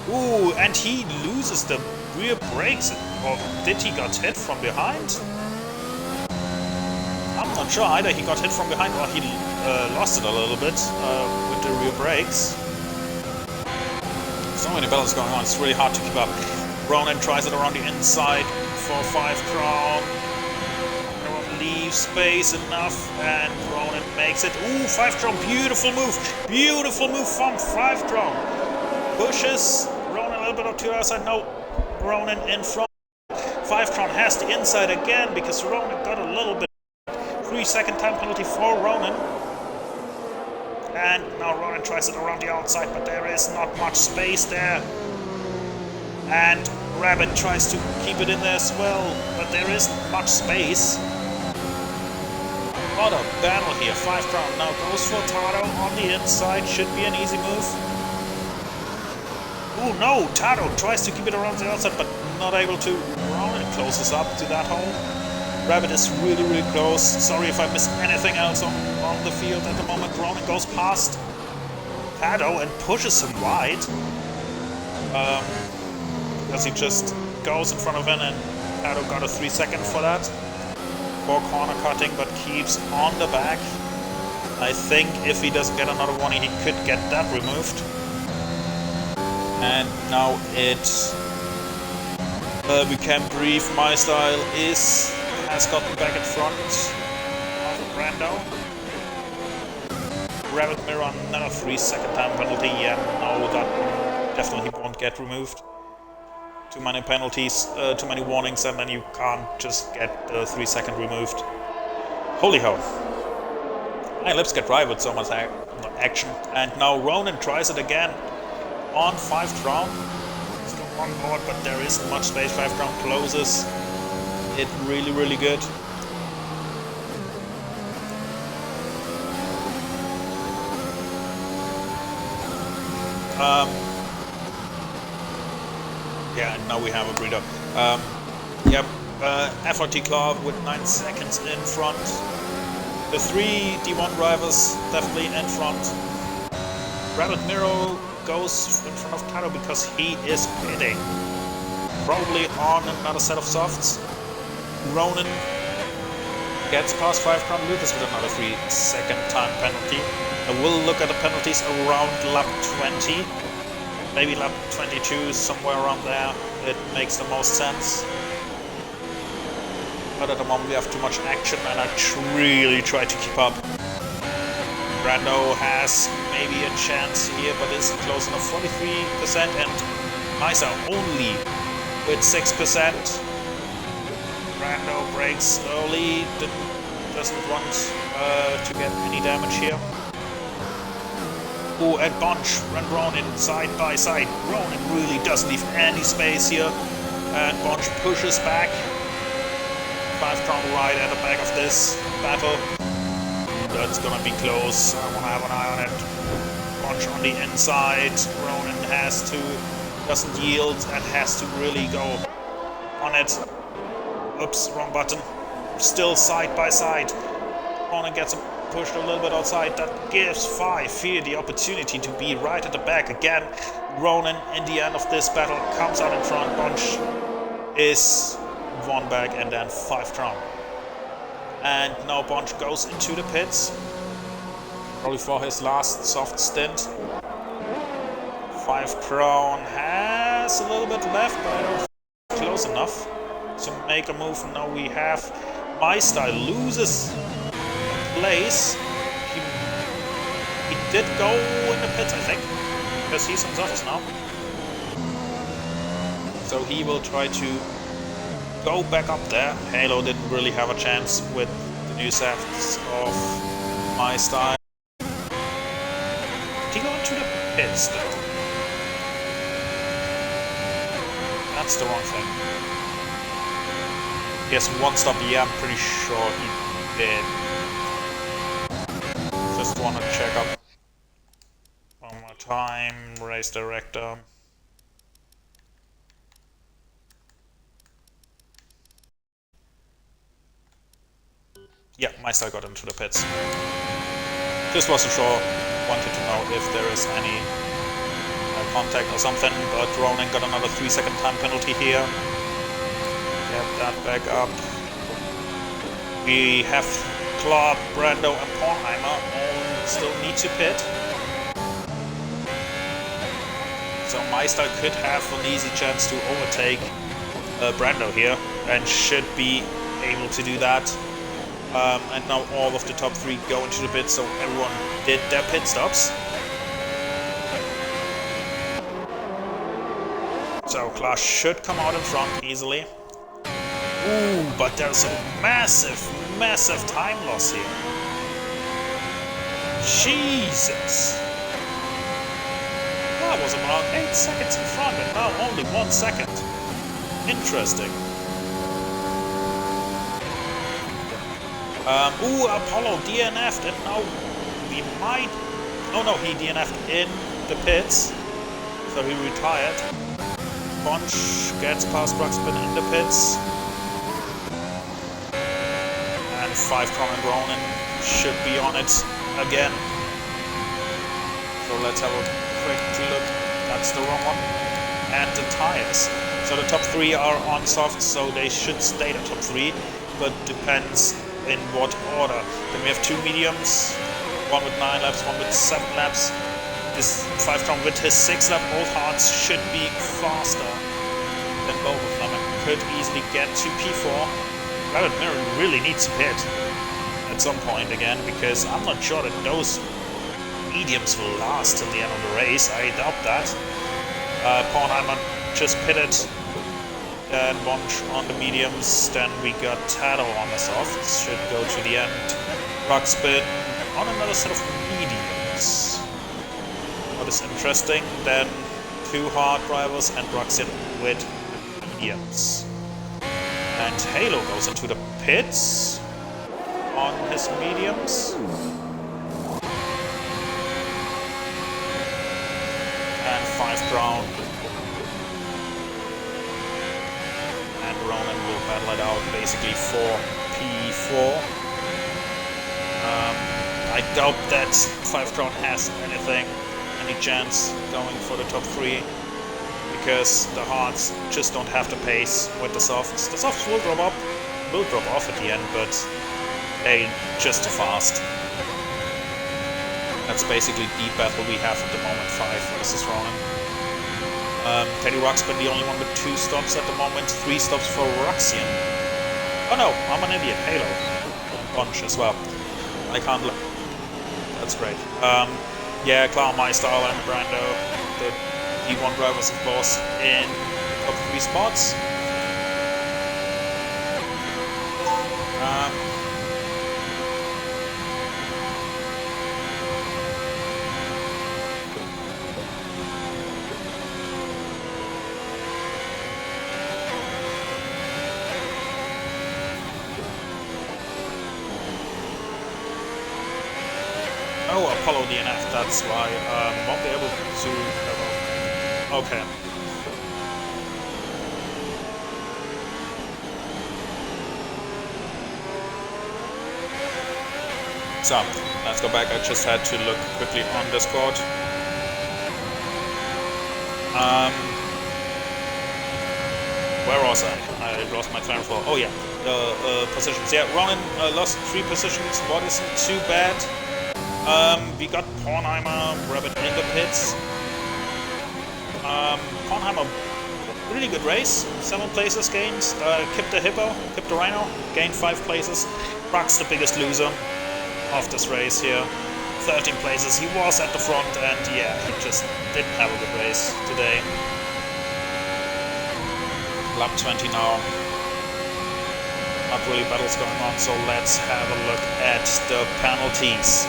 Ooh, and he loses the rear brakes. Or did he got hit from behind? I'm not sure. Either he got hit from behind or he lost it a little bit with the rear brakes. So many battles going on, it's really hard to keep up. Ronan tries it around the inside for 5 Crown. Leave space enough, and Ronan makes it. Ooh, 5 Crown, beautiful move from 5 Crown. Pushes Ronan a little bit up to the other side. No, Ronan in front. 5 Crown has the inside again because Ronan got a little bit. 3-second time penalty for Ronan. And now Ronan tries it around the outside, but there is not much space there. And Rabbit tries to keep it in there as well, but there isn't much space. What a battle here. 5 Crown now goes for Tado on the inside. Should be an easy move. Ooh, no! Tado tries to keep it around the outside, but not able to. Ronan closes up to that hole. Rabbit is really close. Sorry if I missed anything else on the field at the moment. Ronan goes past Tado and pushes him wide. Because he just goes in front of him, and Tado got a 3-second for that. For corner cutting, but keeps on the back. I think if he doesn't get another warning, he could get that removed. And now we can breathe. MyStyle has gotten back in front of Brando. Rabbit Mirror, another 3-second time penalty. Yeah, no, that definitely won't get removed. Too many penalties, too many warnings, and then you can't just get the 3-second removed. Holy hell. My lips get dry with so much action. And now Ronan tries it again on 5 Crown. Still on board, but there isn't much space. 5 Crown closes it really good. Yeah, now we have a breather. FRT Claw with 9 seconds in front. The 3 D1 drivers definitely in front. Rabbit Mirror goes in front of Tado because he is pitting. probably on another set of softs. Ronan gets past 5 Crown Lucas with another 3-second time penalty. I will look at the penalties around lap 20. Maybe lap 22, somewhere around there. It makes the most sense. But at the moment we have too much action and I really try to keep up. Brando has maybe a chance here, but isn't close enough. 43% and Meiser only with 6%. Brando brakes early, doesn't want to get any damage here. Oh, and Bonch and Ronin side by side. Ronin really doesn't leave any space here. And Bonch pushes back. 5 Crown right at the back of this battle. That's gonna be close. I wanna have an eye on it. Bonch on the inside. Ronin doesn't yield and has to really go on it. Oops, wrong button. Still side by side. Ronin gets pushed a little bit outside. That gives 5 here the opportunity to be right at the back again. Ronin in the end of this battle comes out in front. Bonch is 1 back and then 5 Crown. And now Bonch goes into the pits. Probably for his last soft stint. 5 Crown has a little bit left, but I don't think it's close enough to make a move. Now we have Meister loses place. He did go in the pits, I think, because he's on softs now. So he will try to go back up there. Halo didn't really have a chance with the new softs of Meister. Did he go into the pits though? That's the wrong thing. He has 1 stop, yeah, I'm pretty sure he did. Just want to check up one more time. Race director. Yeah, Meister got into the pits. Just wasn't sure, wanted to know if there is any contact or something, but Ronin got another 3-second time penalty here. Get that back up. We have Clark, Brando and Pornheimer all still need to pit. So Meister could have an easy chance to overtake Brando here and should be able to do that. And now all of the top 3 go into the pit, so everyone did their pit stops. So Klaus should come out in front easily. Ooh, but there's a massive, massive time loss here. Jesus! That was about 8 seconds in front, and now only 1 second. Interesting. Ooh, Apollo DNF'd, and now we might... Oh no, he DNF'd in the pits, so he retired. Bonch gets past Bruxpin in the pits. And 5 Crown and Ronin should be on it again. So let's have a quick look. That's the wrong one. And the tires. So the top 3 are on soft, so they should stay the top 3, but depends in what order. Then we have 2 mediums, one with 9 laps, one with 7 laps. This 5 Crown with his 6 lap old hearts should be faster than both of them and could easily get to P4. Rabbit Mirror really needs to pit at some point again, because I'm not sure that those mediums will last till the end of the race. I doubt that. Pornheimer just pitted. Then Bonch on the mediums, then we got Tado on the softs, should go to the end. Ruxpin on another set of mediums. What is interesting, then 2 hard drivers and Ruxin with mediums. And Halo goes into the pits on his mediums. And 5 Crown. Ronin will battle it out basically for P4. I doubt that 5 Crown has any chance going for the top 3, because the hards just don't have the pace with the softs. The softs will drop off at the end, but they're just too fast. That's basically the battle we have at the moment, 5 versus Ronan. Teddy Ruxpin, the only one with 2 stops at the moment, 3 stops for Ruxian. Oh no, I'm an idiot, Halo. Bunch as well. I can't look. That's great. Yeah, Clown, My Style and Brando, the D1 drivers of course, in top 3 spots. Oh, Apollo DNF, that's why won't be able to... Okay. So, let's go back. I just had to look quickly on Discord. Where was I? I lost my train of thought. Oh yeah, positions. Yeah, Ronan lost 3 positions. What isn't too bad. We got Pornheimer, Rabbit in the pits. Pornheimer, really good race. 7 places gained. Kept the Rhino, gained 5 places. Brock's the biggest loser of this race here. 13 places. He was at the front, and yeah, he just didn't have a good race today. Lap 20 now. Not really battles going on, so let's have a look at the penalties.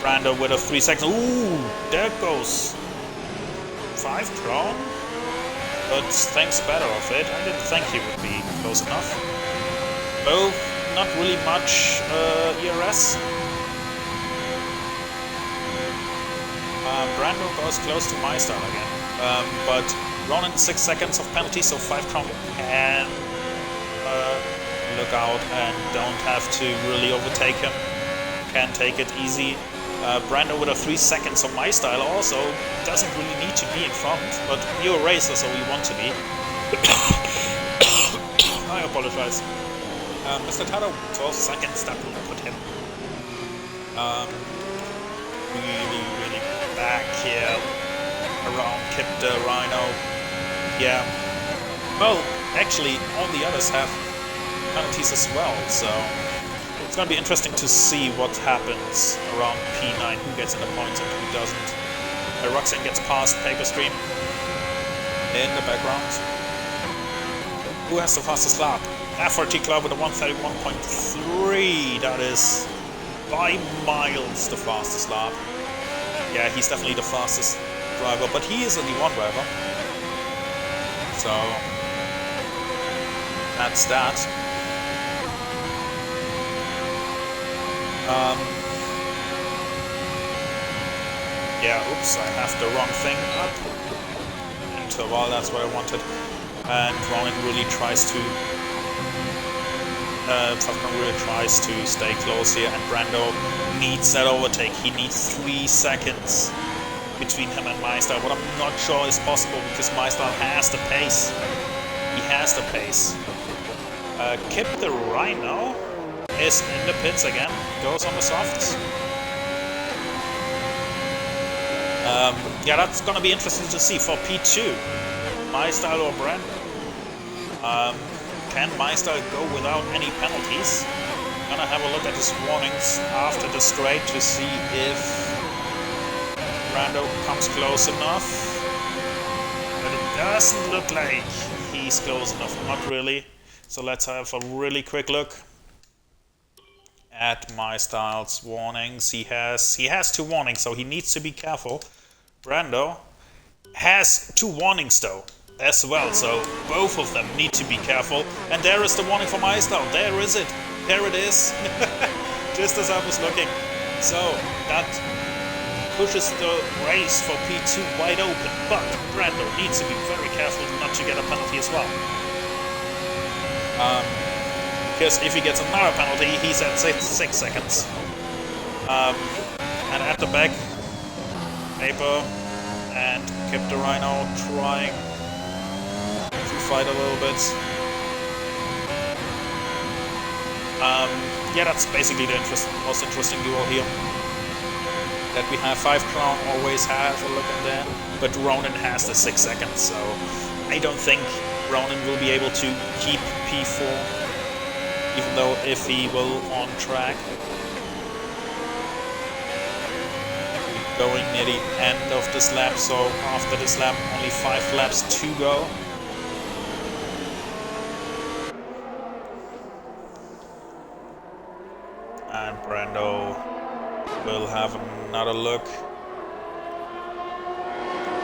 Brando with a 3 seconds. Ooh, there goes 5 crown. But thanks better of it. I didn't think he would be close enough. Both not really much ERS. Brando goes close to my style again. But Ronan 6 seconds of penalty, so 5 crown can look out and don't have to really overtake him. Can take it easy. Brando with a 3 seconds of my style also doesn't really need to be in front, but you're a racer, so you want to be. I apologize. Mr. Tado, 12 seconds, that will put him really back here around Kip the Rhino. Yeah. Well, actually, all the others have penalties as well, so it's going to be interesting to see what happens around P9, who gets in the points and who doesn't. Roxanne gets past Paper Stream in the background. Who has the fastest lap? FRT Club with a 131.3. That is by miles the fastest lap. Yeah, he's definitely the fastest driver, but he is a D1 driver. So that's that. Yeah, oops, I have the wrong thing up. Interval, that's what I wanted. And Ronan really tries to stay close here, and Brando needs that overtake. He needs 3 seconds between him and Meister, what I'm not sure is possible because Meister has the pace. He has the pace. Kip the Rhino is in the pits again, goes on the softs. Yeah, that's gonna be interesting to see for P2. MyStyle or Brando. Can MyStyle go without any penalties? Gonna have a look at his warnings after the straight to see if Brando comes close enough. But it doesn't look like he's close enough, not really. So let's have a really quick look at MyStyle's warnings. He has 2 warnings, so he needs to be careful. Brando has 2 warnings though as well, so both of them need to be careful. And there is the warning for MyStyle. There is it. There it is. Just as I was looking. So that pushes the race for P2 wide open, but Brando needs to be very careful not to get a penalty as well. Because if he gets another penalty, he's at 6 seconds. And at the back, Paper and Kip the Rhino trying fight a little bit. Yeah, that's basically the most interesting duel here. That we have 5 Crown, always have a look in there, but Ronan has the 6 seconds, so I don't think Ronan will be able to keep P4, even though if he will on track. We're going near the end of this lap, so after this lap only 5 laps to go. And Brando will have another look.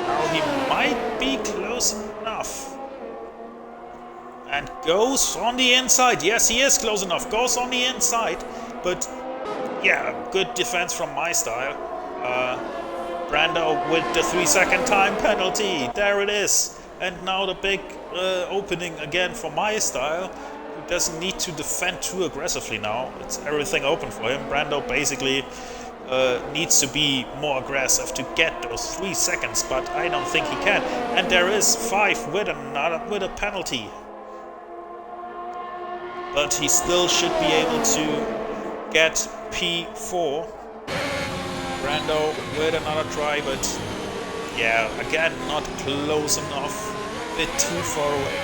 Now he might be close enough. And goes on the inside. Yes, he is close enough. Goes on the inside. But yeah, good defense from my style. Brando with the 3-second time penalty. There it is. And now the big opening again for my style. Doesn't need to defend too aggressively now. It's everything open for him. Brando basically needs to be more aggressive to get those 3 seconds, but I don't think he can. And there is 5 with a penalty. But he still should be able to get P4. Brando with another try, but yeah, again, not close enough. A bit too far away.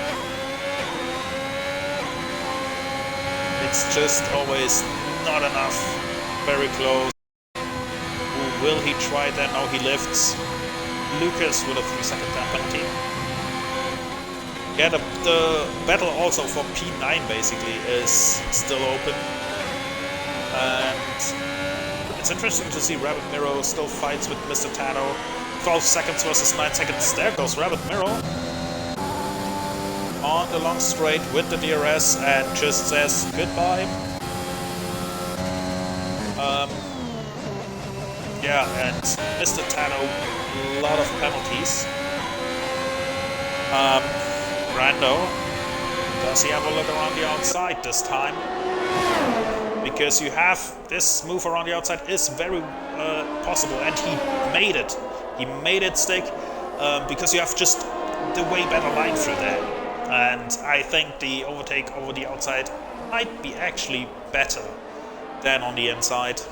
It's just always not enough. Very close. Ooh, will he try that? No, he lifts. Lucas with a 3-second time penalty. Yeah, the battle also for P9 basically is still open. And it's interesting to see Rabbit Miro still fights with Mr. Tano. 12 seconds versus 9 seconds. There goes Rabbit Miro on the long straight with the DRS and just says goodbye. Yeah, and Mr. Tano, a lot of penalties. Brando, does he have a look around the outside this time? Because you have this move around the outside is very possible, and he made it. He made it stick because you have just the way better line through there. And I think the overtake over the outside might be actually better than on the inside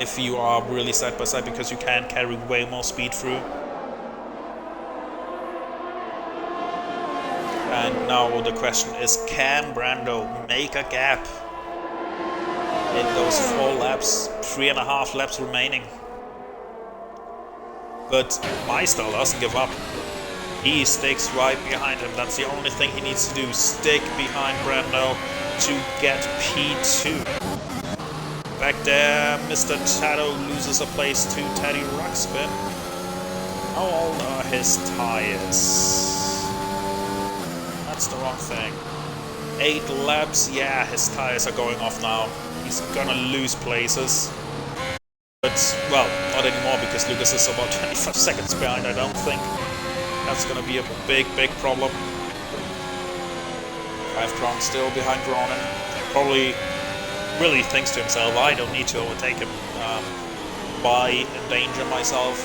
if you are really side by side, because you can carry way more speed through. And now the question is, can Brando make a gap in those 4 laps, 3.5 laps remaining? But Meister doesn't give up. He sticks right behind him. That's the only thing he needs to do. Stick behind Brando to get P2. Back there, Mr. Tato loses a place to Teddy Ruxpin. How old are his tires? That's the wrong thing. 8 laps. Yeah, his tires are going off now. He's gonna lose places. But, well, not anymore because Lucas is about 25 seconds behind, I don't think. That's gonna be a big, big problem. 5 Crown still behind Ronan. Probably really thinks to himself, I don't need to overtake him. Why endanger myself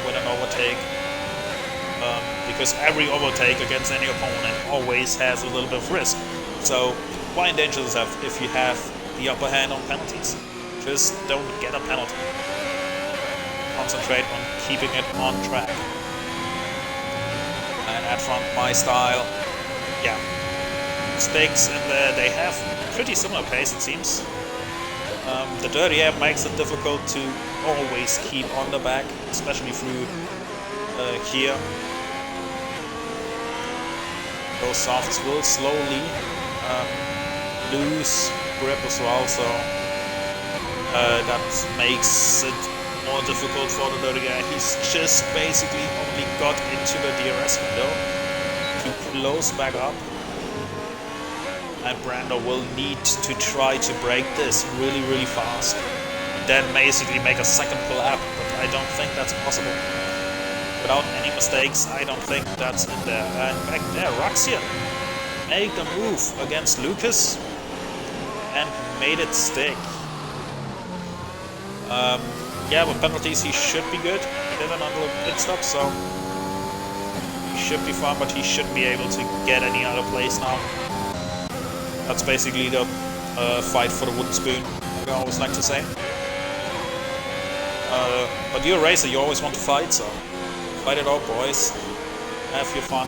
with an overtake? Because every overtake against any opponent always has a little bit of risk. So why endanger yourself if you have the upper hand on penalties? Just don't get a penalty. Concentrate on keeping it on track. And at front, my style, yeah, stakes in there. They have pretty similar pace, it seems. The dirty air makes it difficult to always keep on the back, especially through here. Those softs will slowly lose grip as well, so that makes it more difficult for the dirty guy. He's just basically only got into the DRS window to close back up, and Brando will need to try to break this really, really fast, then basically make a second lap, but I don't think that's possible. Without any mistakes, I don't think that's in there. And back there, Ruxian made the move against Lucas and made it stick. Yeah, with penalties he should be good. He did another pit stop, so he should be fine, but he shouldn't be able to get any other place now. That's basically the fight for the wooden spoon, like I always like to say. But you're a racer, you always want to fight, so fight it out, boys. Have your fun.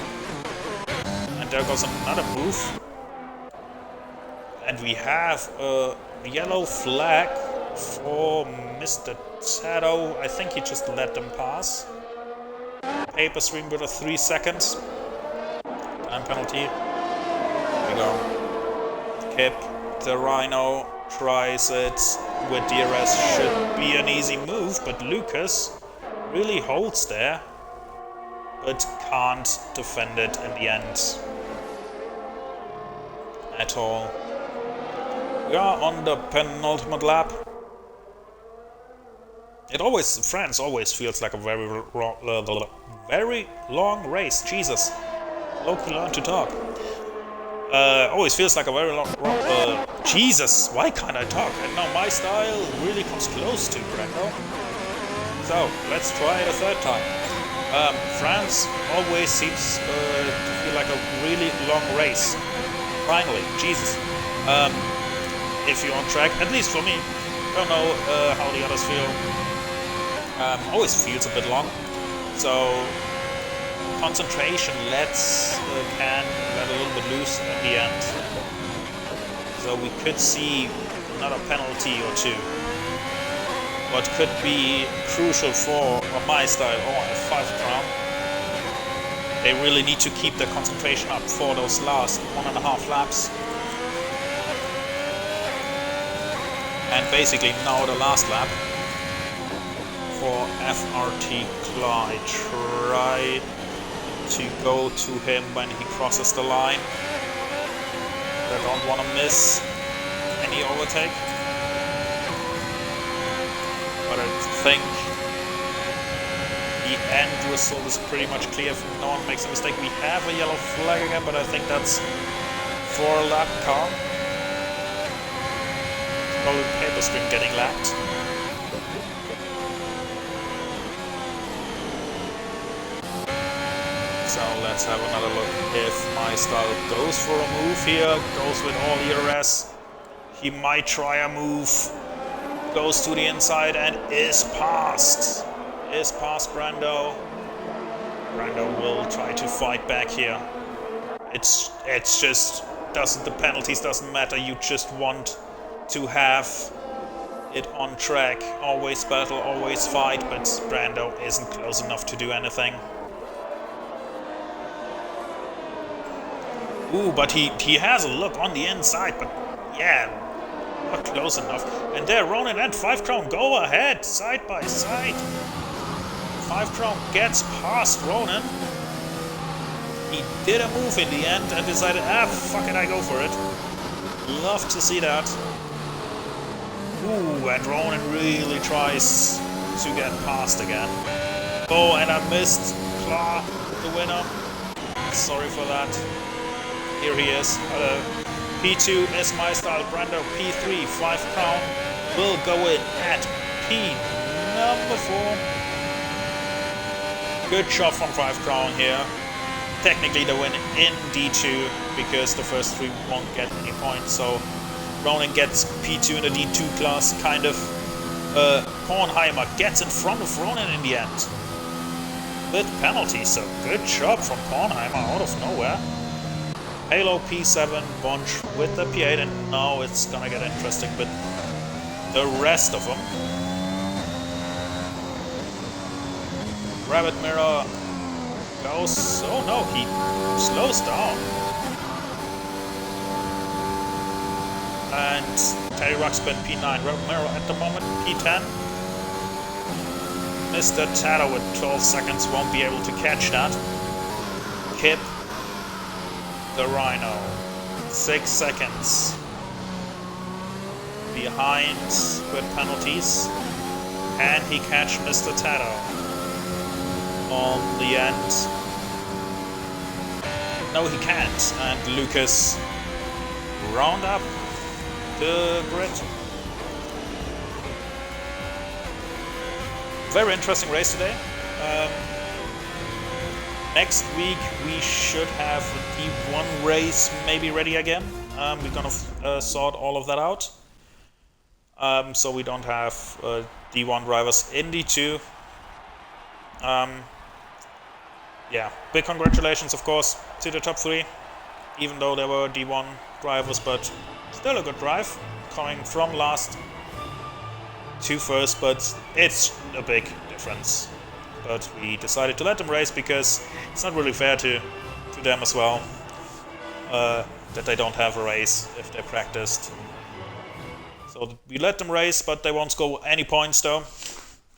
And there goes another move. And we have a yellow flag for Mr. Tato. I think he just let them pass. Paper stream with a 3 seconds. Time penalty. Here we go. Kip, the Rhino, tries it with DRS. Should be an easy move, but Lucas really holds there, but can't defend it in the end at all. We are on the penultimate lap. France always feels like a very long race. Jesus, Loki learned to talk. Always feels like a very long. Jesus, why can't I talk? And now my style really comes close to Brando. So let's try it a third time. France always seems to feel like a really long race. Finally, Jesus. If you're on track, at least for me, I don't know how the others feel. Always feels a bit long. So concentration can let a little bit loose at the end. So we could see another penalty or two. What could be crucial for my style or a 5 crown. They really need to keep their concentration up for those last 1.5 laps. And basically now the last lap for FRT Clyde. Try to go to him when he crosses the line. I don't want to miss any overtake. But I think the end result is pretty much clear if no one makes a mistake. We have a yellow flag again, but I think that's for a lap car. Probably paper stream getting lapped. So let's have another look if my style goes for a move here, goes with all ERS. He might try a move, goes to the inside and is passed. Is past Brando. Brando will try to fight back here. It's just the penalties doesn't matter. You just want to have it on track. Always battle, always fight, but Brando isn't close enough to do anything. Ooh, but he has a look on the inside, but yeah, not close enough. And there, Ronan and 5 Crown go ahead, side by side. 5 Crown gets past Ronan. He did a move in the end and decided, fuck it, I go for it. Love to see that. Ooh, and Ronan really tries to get past again. Oh, and I missed Claw, the winner. Sorry for that. Here he is. P2 is my style. Brando P3, 5 Crown will go in at P number 4. Good job from 5 Crown here. Technically the win in D2 because the first 3 won't get any points. So Ronan gets P2 in the D2 class. Kind of Kornheimer gets in front of Ronan in the end. With penalties, so good job from Kornheimer out of nowhere. Halo P7 bunch with the P8, and now it's gonna get interesting with the rest of them. Rabbit Mirror goes. Oh no, he slows down. And Terry Ruxpin P9. Rabbit Mirror at the moment P10. Mr. Tato with 12 seconds won't be able to catch that. Kip the Rhino, 6 seconds behind with penalties. Can he catch Mr. Tato on the end? No, he can't. And Lucas round up the grid. Very interesting race today. Next week we should have the D1 race maybe ready again. We're gonna sort all of that out. So we don't have D1 drivers in D2. Yeah, big congratulations, of course, to the top 3, even though there were D1 drivers, but still a good drive, coming from last to first, but it's a big difference. But we decided to let them race because it's not really fair to them as well, that they don't have a race if they practiced. So we let them race, but they won't score any points though,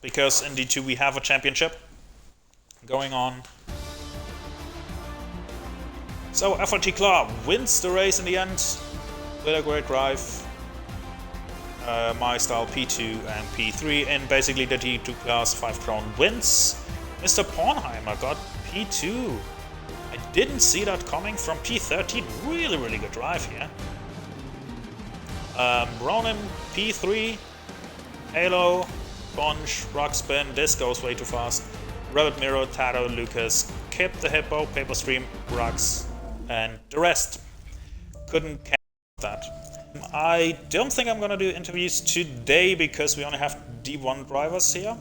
because in D2 we have a championship going on. So FRT Claw wins the race in the end with a great drive. My style P2 and P3 in basically the D2 class 5 crown wins. Mr. Pornheimer got P2. I didn't see that coming from P13. Really good drive here. Ronan P3, Halo, Bunch, Rockspin, this goes way too fast. Rabbit Miro, Taro, Lucas, Kip the Hippo, Paperstream, Rux, and the rest. Couldn't catch that. I don't think I'm gonna do interviews today because we only have D1 drivers here.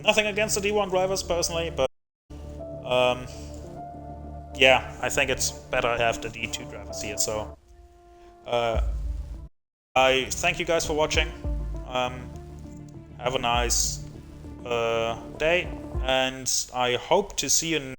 Nothing against the D1 drivers personally, but yeah, I think it's better to have the D2 drivers here. So I thank you guys for watching. Have a nice day, and I hope to see you